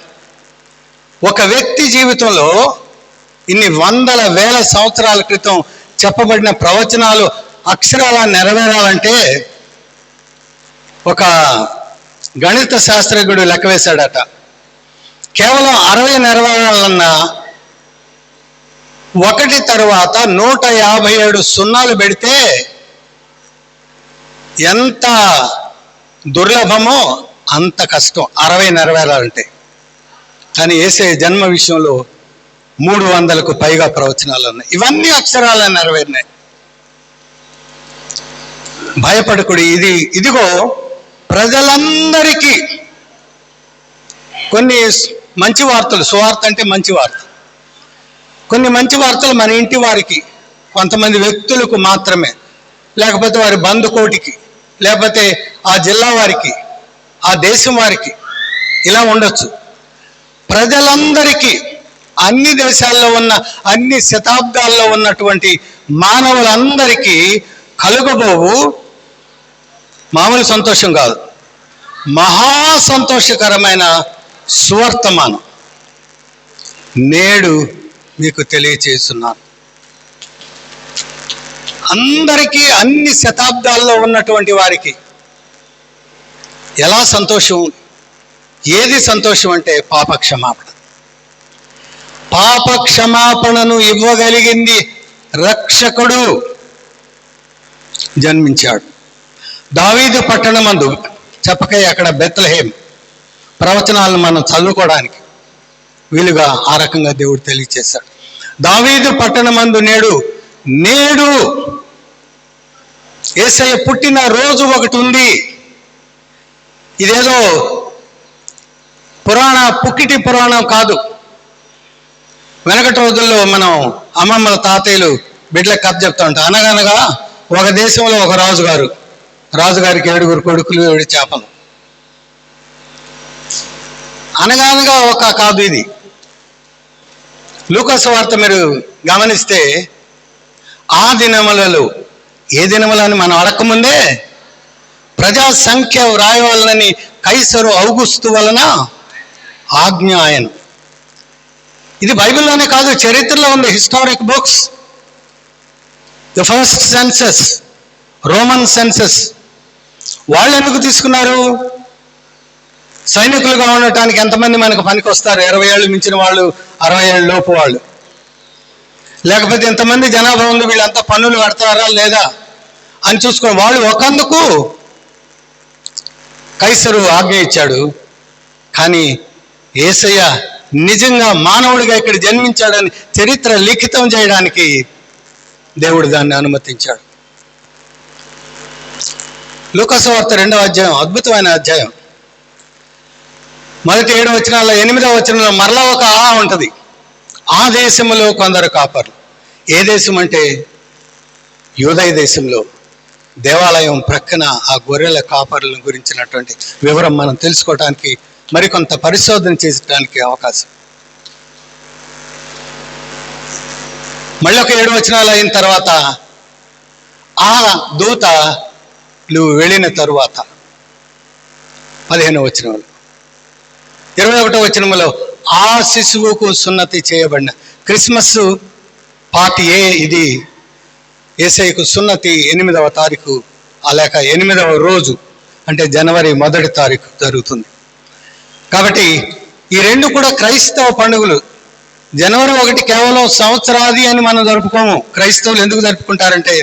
ఒక వ్యక్తి జీవితంలో ఇన్ని వందల వేల సంవత్సరాల క్రితం చెప్పబడిన ప్రవచనాలు అక్షరాల నెరవేరాలంటే ఒక గణిత శాస్త్రజ్ఞుడు లెక్క వేశాడట. కేవలం 60 నెరవేరాలన్నా 1 తర్వాత 157 సున్నాలు పెడితే ఎంత దుర్లభమో అంత కష్టం 60 నెరవేరాలంటే. కానీ యేసయ్య జన్మ విషయంలో 300కు పైగా ప్రవచనాలు ఉన్నాయి. ఇవన్నీ అక్షరాల నెరవేరినాయి. భయపడకుడి, ఇదిగో ప్రజలందరికీ కొన్ని మంచి వార్తలు, సువార్త అంటే మంచి వార్త, కొన్ని మంచి వార్తలు మన ఇంటి వారికి, కొంతమంది వ్యక్తులకు మాత్రమే, లేకపోతే వారి బంధుకోటికి, లేకపోతే ఆ జిల్లా వారికి, ఆ దేశం వారికి, ఇలా ఉండొచ్చు. ప్రజలందరికీ, అన్ని దేశాల్లో ఉన్న, అన్ని శతాబ్దాల్లో ఉన్నటువంటి మానవులందరికీ కలుగబోవు మామూలు సంతోషం కాదు, మహా సంతోషకరమైన సువర్తమానం నేడు మీకు తెలియచేస్తున్నాను. అందరికీ, అన్ని శతాబ్దాల్లో ఉన్నటువంటి వారికి ఎలా సంతోషం? ఏది సంతోషం అంటే పాపక్షమాపణ. పాపక్షమాపణను ఇవ్వగలిగింది రక్షకుడు జన్మించాడు. దావీదు పట్టణమందు, చెప్పకే అక్కడ బెత్లెహేం, ప్రవచనాలను మనం చదువుకోవడానికి వీలుగా ఆ రకంగా దేవుడు తెలియచేశాడు. దావీదు పట్టణమందు నేడు యేసయ్య పుట్టిన రోజు ఒకటి ఉంది. ఇదేదో పుక్కిటి పురాణం కాదు. వెనకటి రోజుల్లో మనం అమ్మమ్మల తాతయ్యలు బిడ్డలకు కథ చెప్తా ఉంటాం. అనగనగా ఒక దేశంలో ఒక రాజుగారికి 7 కొడుకులు 7 చేపలు. అనగనగా ఒక కాదు ఇది. లూకాసు వార్త మీరు గమనిస్తే ఆ దినములలో, ఏ దినములని మనం అడగకముందే ప్రజా సంఖ్య వ్రాయవాలని కైసరు ఔగుస్తు వలన ఆజ్ఞ ఆయన. ఇది బైబిల్లోనే కాదు, చరిత్రలో ఉంది. Historic books. The first census, Roman census. వాళ్ళు ఎందుకు తీసుకున్నారు? సైనికులుగా ఉండటానికి ఎంతమంది మనకు పనికి వస్తారు? 20 ఏళ్ళు మించిన వాళ్ళు, 60 ఏళ్ళ లోపు వాళ్ళు. లేకపోతే ఎంతమంది జనాభా ఉంది, వీళ్ళంతా పన్నులు కడతారా లేదా అని చూసుకుని వాళ్ళు ఒకందుకు కైసరు ఆజ్ఞ ఇచ్చాడు. కానీ యేసయ్య నిజంగా మానవుడిగా ఇక్కడ జన్మించాడని చరిత్ర లిఖితం చేయడానికి దేవుడు దాన్ని అనుమతించాడు. లూకాసు వార్త 2వ అధ్యాయం అద్భుతమైన అధ్యాయం. మొదటి 7 వచనాల్లో 8వ వచనంలో మరలా ఒక ఉంటుంది. ఆ దేశంలో కొందరు కాపర్లు. ఏ దేశం అంటే యూదయ దేశంలో దేవాలయం ప్రక్కన ఆ గొర్రెల కాపర్లను గురించినటువంటి వివరం మనం తెలుసుకోవడానికి, మరికొంత పరిశోధన చేయడానికి అవకాశం. మళ్ళీ ఒక 7 వచనాలు అయిన తర్వాత ఆ దూతలు వెళ్ళిన తరువాత 15వ వచనంలో 21వ వచనంలో ఆ శిశువుకు సున్నతి చేయబడిన క్రిస్మస్ పార్టీ ఇది యేసయ్యకు సున్నతి 8వ తారీఖు, లేక 8వ రోజు అంటే జనవరి 1వ తారీఖు జరుగుతుంది. కాబట్టి ఈ రెండు కూడా క్రైస్తవ పండుగలు. జనవరి 1 కేవలం సంవత్సరాది అని మనం జరుపుకోము. క్రైస్తవులు ఎందుకు జరుపుకుంటారంటే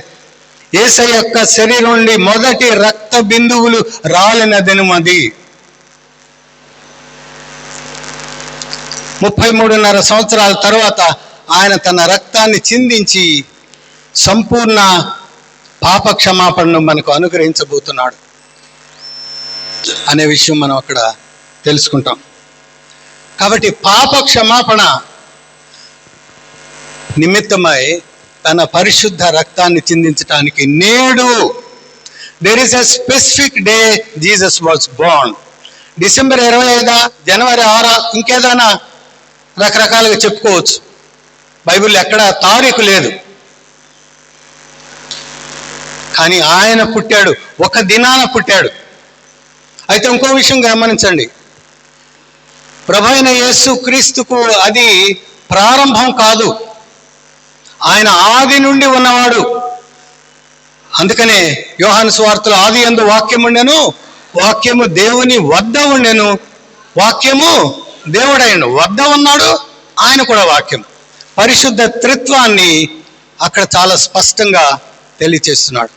యేసయ్య యొక్క శరీరం నుండి మొదటి రక్త బిందువులు రాలిన దినం అది. 33.5 సంవత్సరాల తర్వాత ఆయన తన రక్తాన్ని చిందించి సంపూర్ణ పాప క్షమాపణను మనకు అనుగ్రహించబోతున్నాడు అనే విషయం మనం అక్కడ తెలుసుకుంటాం. కాబట్టి పాప క్షమాపణ నిమిత్తమై తన పరిశుద్ధ రక్తాన్ని చిందించడానికి నేడు there is a specific day Jesus was born. December 25, జనవరి 6, ఇంకేదైనా రకరకాలుగా చెప్పుకోవచ్చు. బైబిల్లో ఎక్కడ తారీఖు లేదు. కానీ ఆయన పుట్టాడు, ఒక దినాన పుట్టాడు. అయితే ఇంకో విషయం గమనించండి, ప్రభువైన యేసు క్రీస్తుకు అది ప్రారంభం కాదు, ఆయన ఆది నుండి ఉన్నవాడు. అందుకనే యోహాను సువార్తలో ఆది యందు వాక్యం ఉండెను, వాక్యము దేవుని వద్ద ఉండెను, వాక్యము దేవుడైన వద్ద ఉన్నాడు, ఆయన కూడా వాక్యం. పరిశుద్ధ త్రిత్వాన్ని అక్కడ చాలా స్పష్టంగా తెలియచేస్తున్నాడు.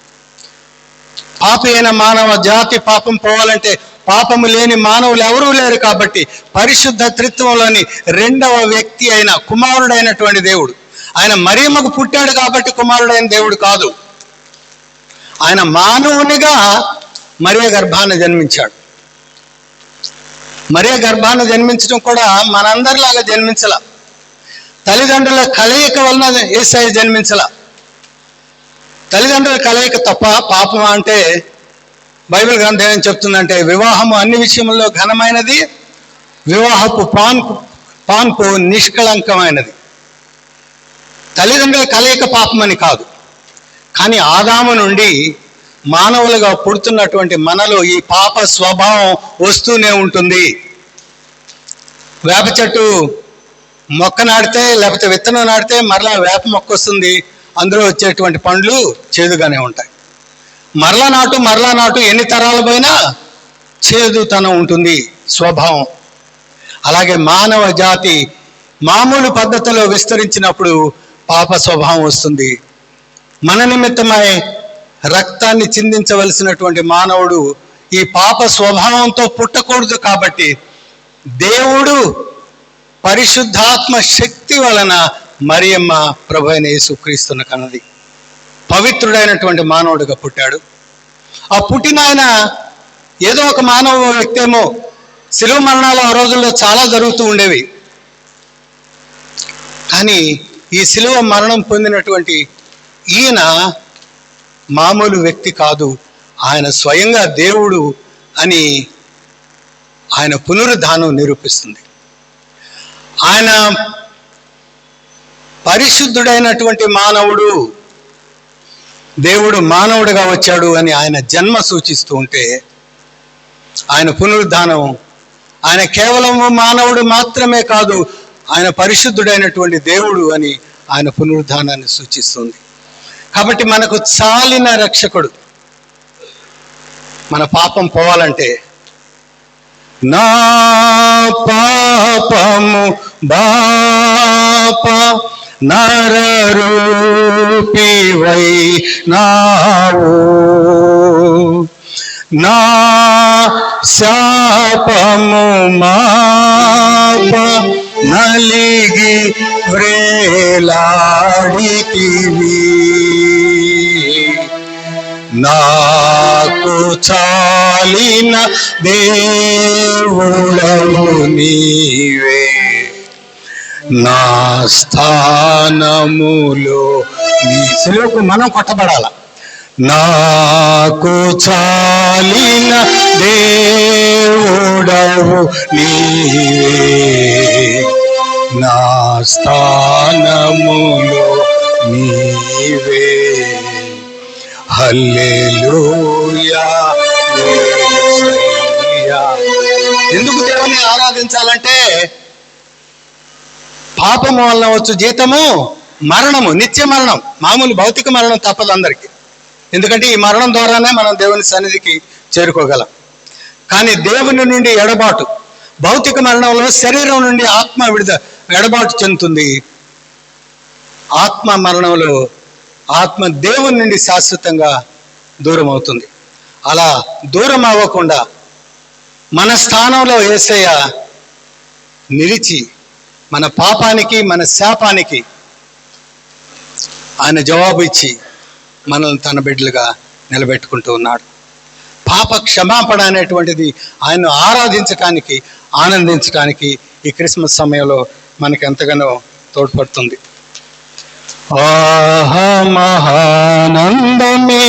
పాపి అయిన మానవ జాతి పాపం పోవాలంటే పాపము లేని మానవులు ఎవరూ లేరు. కాబట్టి పరిశుద్ధ త్రిత్వంలోని 2వ వ్యక్తి అయిన కుమారుడైనటువంటి దేవుడు, ఆయన మరియమ్మకు పుట్టాడు కాబట్టి కుమారుడైన దేవుడు కాదు. ఆయన మానవునిగా మరియ గర్భాన జన్మించాడు. మరియ గర్భాన జన్మించడం కూడా మనందరిలాగా జన్మించలా. తల్లిదండ్రుల కలయిక వలన యేసయ్య జన్మించలా. తల్లిదండ్రుల కలయిక తప్ప పాపం అంటే బైబిల్ గ్రంథం ఏం చెప్తుందంటే వివాహము అన్ని విషయంలో ఘనమైనది, వివాహపు పాన్పు నిష్కళంకమైనది. తల్లిదండ్రుల కలయిక పాపమని కాదు, కానీ ఆదాము నుండి మానవులుగా పుడుతున్నటువంటి మనలో ఈ పాప స్వభావం వస్తూనే ఉంటుంది. వేప చెట్టు మొక్క నాటితే లేకపోతే విత్తనం నాటితే మరలా వేప మొక్క వస్తుంది, అందులో వచ్చేటువంటి పండ్లు చేదుగానే ఉంటాయి. మరలా నాటు ఎన్ని తరాల పోయినా చేదుతనం ఉంటుంది స్వభావం. అలాగే మానవ జాతి మామూలు పద్ధతిలో విస్తరించినప్పుడు పాప స్వభావం వస్తుంది. మన నిమిత్తమై రక్తాన్ని చిందించవలసినటువంటి మానవుడు ఈ పాప స్వభావంతో పుట్టకూడదు. కాబట్టి దేవుడు పరిశుద్ధాత్మ శక్తి వలన మరియమ్మ ప్రభువైన యేసుక్రీస్తును కన్నది. పవిత్రుడైనటువంటి మానవుడిగా పుట్టాడు. ఆ పుట్టిన ఆయన ఏదో ఒక మానవ వ్యక్తి ఏమో. శిలువ మరణాలు ఆ రోజుల్లో చాలా జరుగుతూ ఉండేవి. కానీ ఈ శిలువ మరణం పొందినటువంటి ఈయన మామూలు వ్యక్తి కాదు, ఆయన స్వయంగా దేవుడు అని ఆయన పునరుద్ధానం నిరూపిస్తుంది. ఆయన పరిశుద్ధుడైనటువంటి మానవుడు, దేవుడు మానవుడిగా వచ్చాడు అని ఆయన జన్మ సూచిస్తూ ఉంటే, ఆయన పునరుద్ధానం ఆయన కేవలం మానవుడు మాత్రమే కాదు, ఆయన పరిశుద్ధుడైనటువంటి దేవుడు అని ఆయన పునరుద్ధానాన్ని సూచిస్తుంది. కాబట్టి మనకు చాలిన రక్షకుడు. మన పాపం పోవాలంటే నా పాపము బాప నరరూపివై నావు, నా శాపము మాప నలిగి వ్రేలాడితివి, నాకు చాలిన దేవుడవు నీవే, నా స్థానములో నీ శిలువకు మనం కొట్టబడాల. నాకు చాలిన దేవుడవు నీవే, నా స్థానములో నీవే. హల్లెలూయా. ఎందుకు దేవుని ఆరాధించాలంటే పాపము వలన వచ్చు జీతము మరణము, నిత్య మరణం. మామూలు భౌతిక మరణం తప్పదు అందరికీ. ఎందుకంటే ఈ మరణం ద్వారానే మనం దేవుని సన్నిధికి చేరుకోగలం. కానీ దేవుని నుండి ఎడబాటు, భౌతిక మరణంలో శరీరం నుండి ఆత్మ ఎడబాటు చెందుతుంది. ఆత్మ మరణంలో ఆత్మ దేవుని నుండి శాశ్వతంగా దూరం అవుతుంది. అలా దూరం అవ్వకుండా మన స్థానంలో యేసయ్య నిలిచి మన పాపానికి మన శాపానికి ఆయన జవాబు ఇచ్చి మనల్ని తన బిడ్డలుగా నిలబెట్టుకుంటూ ఉన్నాడు. పాప క్షమాపణ అనేటువంటిది ఆయన్ను ఆరాధించటానికి, ఆనందించటానికి ఈ క్రిస్మస్ సమయంలో మనకి ఎంతగానో తోడ్పడుతుంది. ఆహా మహానందమే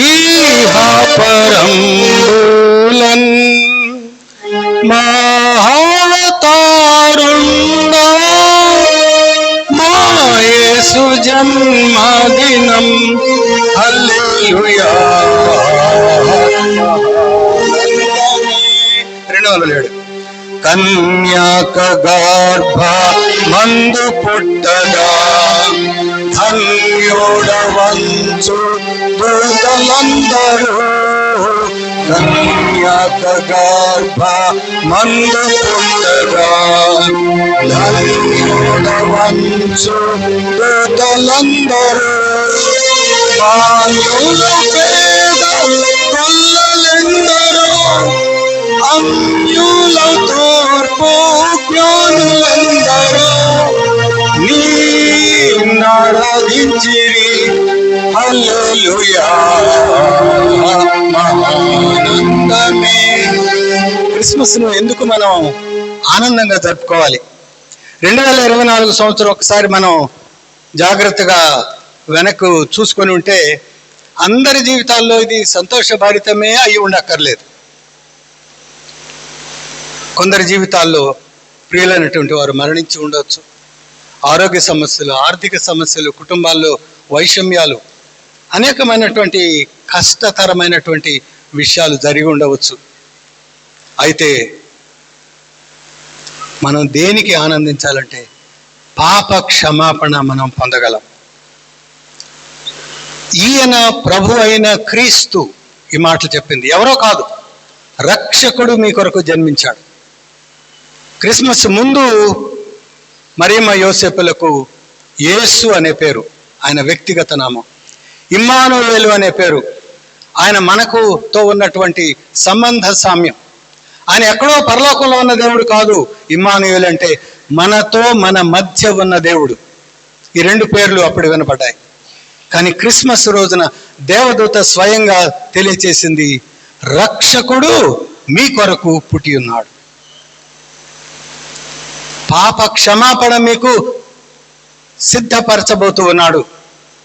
ఈ పరంబులన్ మహావతారుండా మా యేసు జన్మదినం హల్లెలూయా. 207 కన్యాక గర్భ మందు పుట్టగా ధన్యోడవంచు దూతలందరూ. కన్యాక గర్భ మందు పుట్టగా ధన్యోడవంచు దూతలందరూ. మానవుల పేద కొల్లలెందరో అన్యుల తూర్పు జ్ఞానులందరూ నీ నారాధించిరి హల్లెలూయా. మహానందమే. క్రిస్మస్ను ఎందుకు మనం ఆనందంగా జరుపుకోవాలి? 2024 సంవత్సరం ఒకసారి మనం జాగ్రత్తగా వెనక్కు చూసుకొని ఉంటే అందరి జీవితాల్లో ఇది సంతోషభరితమే అయి ఉండక్కర్లేదు. కొందరి జీవితాల్లో ప్రియులైనటువంటి వారు మరణించి ఉండవచ్చు. ఆరోగ్య సమస్యలు, ఆర్థిక సమస్యలు, కుటుంబాల్లో వైషమ్యాలు, అనేకమైనటువంటి కష్టతరమైనటువంటి విషయాలు జరిగి ఉండవచ్చు. అయితే మనం దేనికి ఆనందించాలంటే పాప క్షమాపణ మనం పొందగలం. ఈయన ప్రభు అయిన క్రీస్తు ఈ మాటలు చెప్పింది. ఎవరో కాదు, రక్షకుడు మీ కొరకు జన్మించాడు. క్రిస్మస్ ముందు మరియమ్మ యోసేపులకు యేసు అనే పేరు ఆయన వ్యక్తిగత నామం, ఇమ్మానుయేలు అనే పేరు ఆయన మనకుతో ఉన్నటువంటి సంబంధ సామ్యం. ఆయన ఎక్కడో పరలోకంలో ఉన్న దేవుడు కాదు. ఇమ్మానుయేలు అంటే మనతో మన మధ్య ఉన్న దేవుడు. ఈ 2 పేర్లు అప్పుడు వినపడ్డాయి. కానీ క్రిస్మస్ రోజున దేవదూత స్వయంగా తెలియచేసింది, రక్షకుడు మీ కొరకు పుట్టి ఉన్నాడు. పాప క్షమాపణ మీకు సిద్ధపరచబోతూ ఉన్నాడు.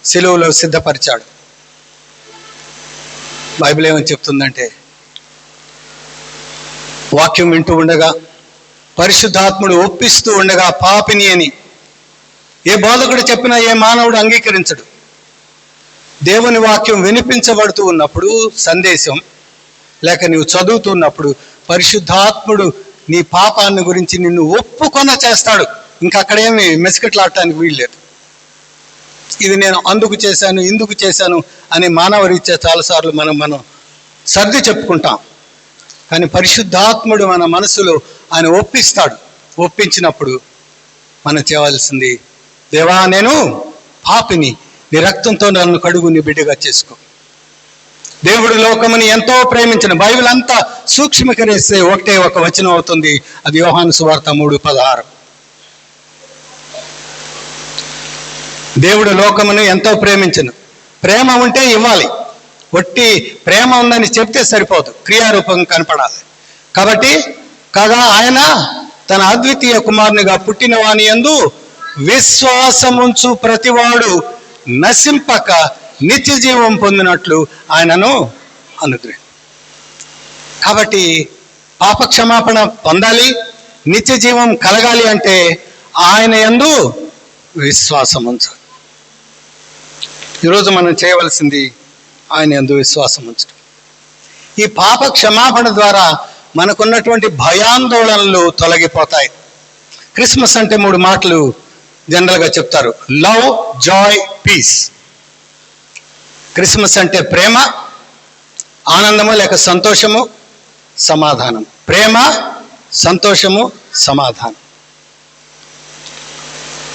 సిలువలో సిద్ధపరిచాడు. బైబిల్ ఏమని చెప్తుందంటే, వాక్యం వింటూ ఉండగా పరిశుద్ధాత్ముడు ఒప్పిస్తూ ఉండగా పాపిని అని ఏ బోధకుడు చెప్పినా ఏ మానవుడు అంగీకరించడు. దేవుని వాక్యం వినిపించబడుతూ ఉన్నప్పుడు, సందేశం లేక నీవు చదువుతున్నప్పుడు పరిశుద్ధాత్ముడు నీ పాపాన్ని గురించి నిన్ను ఒప్పుకొన చేస్తాడు. ఇంకా అక్కడేమి మెసికట్లాడటానికి వీల్లేదు. ఇది నేను అందుకు చేశాను, ఇందుకు చేశాను అని మానవ రీత్యా చాలాసార్లు మనం సర్ది చెప్పుకుంటాం. కానీ పరిశుద్ధాత్ముడు మన మనసులో ఆయన ఒప్పిస్తాడు. ఒప్పించినప్పుడు మనం చేయవలసింది, దేవా నేను పాపిని, నీ రక్తంతో నన్ను కడుగు, నీ బిడ్డగా చేసుకో. దేవుడు లోకముని ఎంతో ప్రేమించిన, బైబిల్ అంతా సూక్ష్మీకరిస్తే ఒకటే ఒక వచనం అవుతుంది. అది యోహాను సువార్త 3:16. దేవుడు లోకమును ఎంతో ప్రేమించను. ప్రేమ ఉంటే ఇవ్వాలి. ఒట్టి ప్రేమ ఉందని చెప్తే సరిపోదు, క్రియారూపం కనపడాలి. కాబట్టి కాగా ఆయన తన అద్వితీయ కుమారునిగా పుట్టిన వాని యందు విశ్వాసముంచు ప్రతివాడు నశింపక నిత్య జీవం పొందినట్లు ఆయనను అనుగ్రహం. కాబట్టి పాప క్షమాపణ పొందాలి, నిత్య జీవం కలగాలి అంటే ఆయన యందు విశ్వాసం ఉంచాలి. ఈరోజు మనం చేయవలసింది ఆయన యందు విశ్వాసం ఉంచడం. ఈ పాప క్షమాపణ ద్వారా మనకున్నటువంటి భయాందోళనలు తొలగిపోతాయి. క్రిస్మస్ అంటే 3 మాటలు జనరల్గా చెప్తారు: లవ్, జాయ్, పీస్. క్రిస్మస్ అంటే ప్రేమ, ఆనందము లేక సంతోషము, సమాధానం. ప్రేమ, సంతోషము, సమాధానం.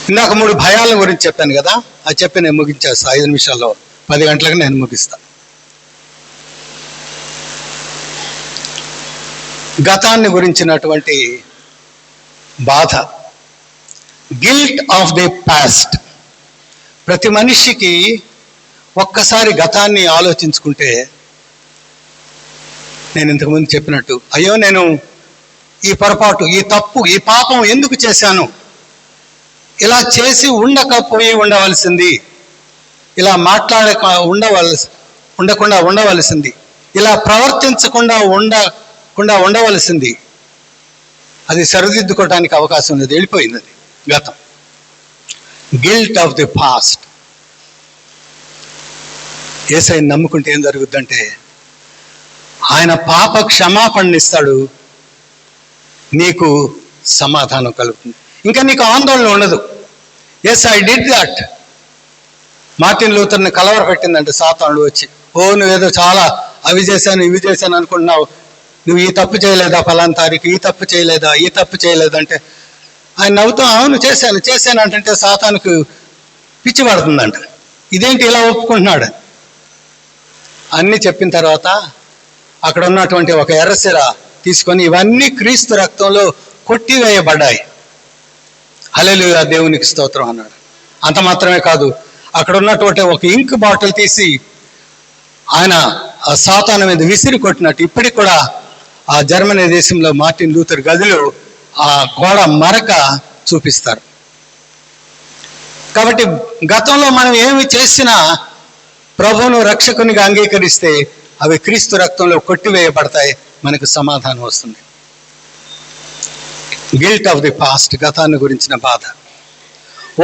ఇందాక 3 భయాల గురించి చెప్పాను కదా, అది చెప్పి నేను ముగించేస్తా 5 నిమిషాల్లో. 10 గంటలకు నేను ముగిస్తా. గతాన్ని గురించినటువంటి బాధ, గిల్ట్ ఆఫ్ ది పాస్ట్. ప్రతి మనిషికి ఒక్కసారి గతాన్ని ఆలోచించుకుంటే, నేను ఇంతకుముందు చెప్పినట్టు, అయ్యో నేను ఈ పొరపాటు, ఈ తప్పు, ఈ పాపం ఎందుకు చేశాను, ఇలా చేసి ఉండకపోయి ఉండవలసింది, ఇలా ఉండకుండా ఉండవలసింది, ఇలా ప్రవర్తించకుండా ఉండవలసింది, అది సరిదిద్దుకోవడానికి అవకాశం లేదు, వెళ్ళిపోయింది అది గతం. Guilt of the past. యేసయ్యని నమ్ముకుంటే ఏం జరుగుద్దంటే, ఆయన పాప క్షమాపణనిస్తాడు, నీకు సమాధానం కలుగుతుంది, ఇంకా నీకు ఆందోళన ఉండదు. Yes, I did that. Martin లూథర్ని కలవరపెట్టిందంటే సాతానుడు వచ్చి, ఓ నువ్వేదో చాలా అవి చేశాను ఇవి చేశాను అనుకుంటున్నావు, నువ్వు ఈ తప్పు చేయలేదా, ఫలానా తారీఖు ఈ తప్పు చేయలేదా, ఈ తప్పు చేయలేదంటే ఆయన నవ్వుతూ, అవును చేశాను అంటే సాతానుకు పిచ్చి పడుతుందంట, ఇదేంటి ఇలా ఒప్పుకుంటున్నాడు. అన్నీ చెప్పిన తర్వాత అక్కడ ఉన్నటువంటి ఒక ఎర్రసిర తీసుకొని, ఇవన్నీ క్రీస్తు రక్తంలో కొట్టివేయబడ్డాయి, హల్లెలూయా, దేవునికి స్తోత్రం అన్నాడు. అంత మాత్రమే కాదు, అక్కడ ఉన్నటువంటి ఒక ఇంక్ బాటిల్ తీసి ఆయన ఆ సాతాను మీద విసిరి కొట్టినట్టు ఇప్పటికి కూడా ఆ జర్మనీ దేశంలో మార్టిన్ లూథర్ గదిలో ఆ గోడ మరక చూపిస్తారు. కాబట్టి గతంలో మనం ఏమి చేసినా ప్రభువును రక్షకునిగా అంగీకరిస్తే అవి క్రీస్తు రక్తంలో కొట్టివేయబడతాయి, మనకు సమాధానం వస్తుంది. గిల్ట్ ఆఫ్ ది పాస్ట్, గతాన్ని గురించిన బాధ.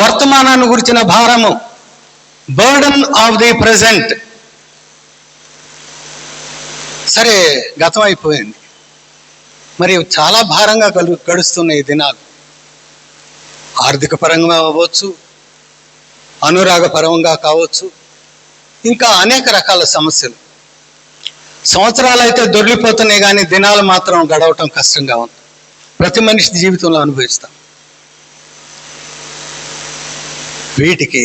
వర్తమానాన్ని గురించిన భారము, బర్డన్ ఆఫ్ ది ప్రెజెంట్. సరే, గతం అయిపోయింది, మరి చాలా భారంగా గడుస్తున్న ఈ దినాలు. ఆర్థిక పరంగా అవ్వచ్చు, అనురాగపరంగా కావచ్చు, ఇంకా అనేక రకాల సమస్యలు. సంవత్సరాలు అయితే దొర్లిపోతున్నాయి, కానీ దినాలు మాత్రం గడవటం కష్టంగా ఉంది. ప్రతి మనిషి జీవితంలో అనుభవిస్తాం. వీటికి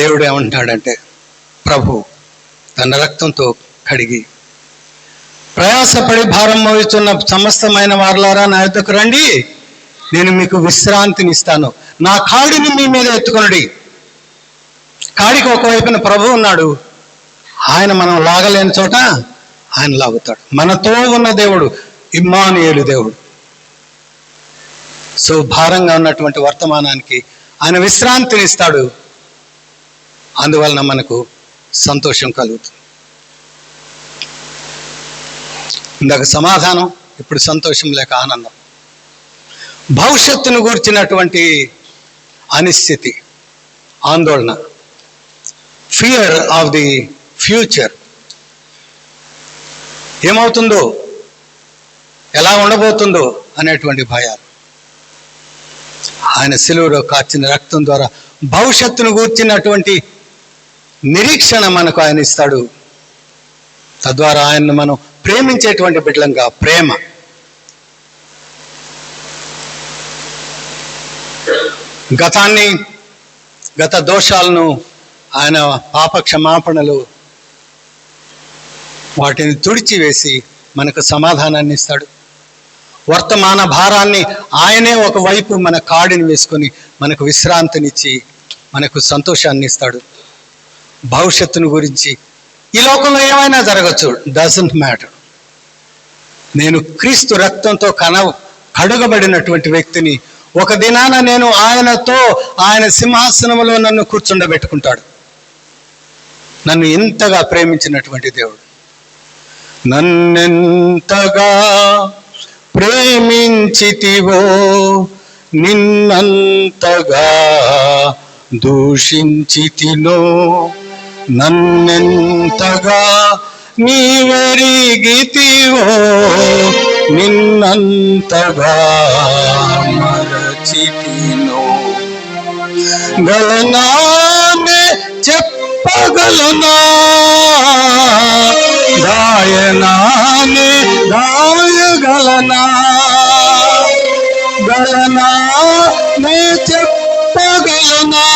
దేవుడు ఏమంటాడంటే, ప్రభు తన రక్తంతో కడిగి, ప్రయాసపడి భారం మోస్తున్న సమస్తమైన వారలారా నా యొద్దకు రండి, నేను మీకు విశ్రాంతిని ఇస్తాను, నా కాడిని మీ మీద ఎత్తుకొనుడి. కాడికి ఒకవైపున ప్రభు ఉన్నాడు, ఆయన మనం లాగలేని చోట ఆయన లాగుతాడు. మనతో ఉన్న దేవుడు ఇమ్మానుయేలు దేవుడు. సో భారంగా ఉన్నటువంటి వర్తమానానికి ఆయన విశ్రాంతిని ఇస్తాడు, అందువలన మనకు సంతోషం కలుగుతుంది. ఇందాక సమాధానం, ఇప్పుడు సంతోషం లేక ఆనందం. భవిష్యత్తును గూర్చినటువంటి అనిశ్చితి, ఆందోళన, ఫియర్ ఆఫ్ ది ఫ్యూచర్. ఏమవుతుందో, ఎలా ఉండబోతుందో అనేటువంటి భయాలు. ఆయన సిలువలో కార్చిన రక్తం ద్వారా భవిష్యత్తును గూర్చినటువంటి నిరీక్షణ మనకు ఆయన ఇస్తాడు. తద్వారా ఆయన్ను మనం ప్రేమించేటువంటి బిడ్డలంగా, ప్రేమ. గత దోషాలను ఆయన పాప క్షమాపణలు వాటిని తుడిచివేసి మనకు సమాధానాన్ని ఇస్తాడు. వర్తమాన భారాన్ని ఆయనే ఒకవైపు మన కాడిని వేసుకొని మనకు విశ్రాంతినిచ్చి మనకు సంతోషాన్ని ఇస్తాడు. భవిష్యత్తును గురించి, ఈ లోకంలో ఏమైనా జరగచ్చు, డజంట్ మ్యాటర్. నేను క్రీస్తు రక్తంతో కడుగబడినటువంటి వ్యక్తిని. ఒక దినాన నేను ఆయనతో, ఆయన సింహాసనంలో నన్ను కూర్చుండబెట్టుకుంటాడు. నన్ను ఇంతగా ప్రేమించినటువంటి దేవుడు, నన్నెంతగా ప్రేమించితివో, నిన్నంతగా దూషించితినో, నన్నెంతగా నీవెరిగితివో, నిన్నంతగా మరచితినో. గలనానే చెప్పగలనా దాయనాన్ని దాయగలనా గలనా నే చెప్పగలనా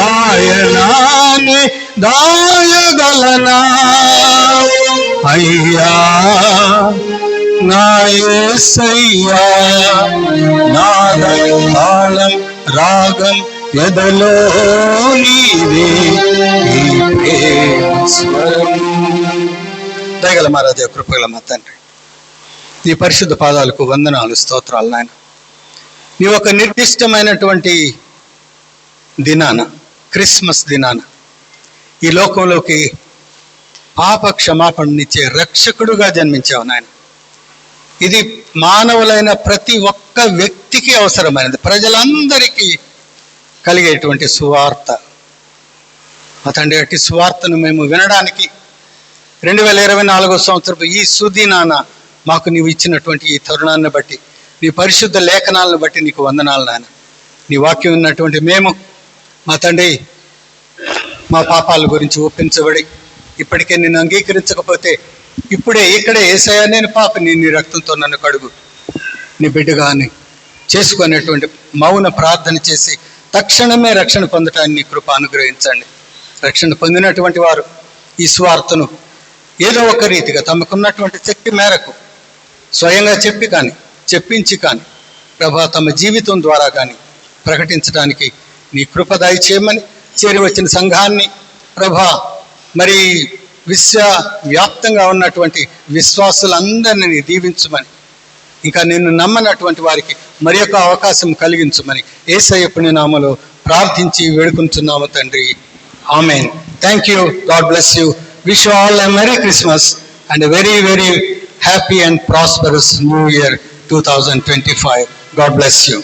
దాయనాన్ని దాయగలనా అయ్యా నా యేసయ్యా నాదం తాళం రాగం ఎదలో నీవే ఈ ప్రేమ స్వరం. దయగల మహారాజా, కృపగల మా తండ్రి, నీ పరిశుద్ధ పాదాలకు వందనాలు, స్తోత్రాలు నాయన. నీ ఒక నిర్దిష్టమైనటువంటి దినాన, క్రిస్మస్ దినాన ఈ లోకంలోకి పాప క్షమాపణనిచ్చే రక్షకుడుగా జన్మించావు నాయన. ఇది మానవులైన ప్రతి ఒక్క వ్యక్తికి అవసరమైనది, ప్రజలందరికీ కలిగేటువంటి సువార్త. మా తండ్రి, అట్టి సువార్తను మేము వినడానికి 2024 సంవత్సరపు ఈ సుదినాన మాకు నీవు ఇచ్చినటువంటి ఈ తరుణాన్ని బట్టి, నీ పరిశుద్ధ లేఖనాలను బట్టి నీకు వందనాలు నాయన. నీ వాక్యం ఉన్నటువంటి మేము మా తండ్రి మా పాపాల గురించి ఒప్పించబడి ఇప్పటికే నిన్ను అంగీకరించకపోతే ఇప్పుడే ఇక్కడే యేసయ్యా నేను పాపిని, నీ రక్తంతో నన్ను కడుగు, నీ బిడ్డగా అని చేసుకునేటువంటి మౌన ప్రార్థన చేసి తక్షణమే రక్షణ పొందటాన్ని నీ కృప అనుగ్రహించండి. రక్షణ పొందినటువంటి వారు ఈ స్వార్థను ఏదో ఒక రీతిగా తమకున్నటువంటి శక్తి మేరకు స్వయంగా చెప్పి కానీ చెప్పించి కానీ ప్రభా తమ జీవితం ద్వారా కానీ ప్రకటించడానికి నీ కృప దయచేయమని, చేరి వచ్చిన సంఘాన్ని ప్రభా మరి విశ్వవ్యాప్తంగా ఉన్నటువంటి విశ్వాసులందరినీ దీవించమని, ఇంకా నిన్ను నమ్మనటువంటి వారికి మరి యొక్క అవకాశం కలిగించమని యేసయ్య పుణ్యనామములో ప్రార్థించి వేడుకుంటున్నాము తండ్రి. Amen. Thank you. God bless you. Wish you all a merry Christmas and a very very happy and prosperous new year 2025. God bless you.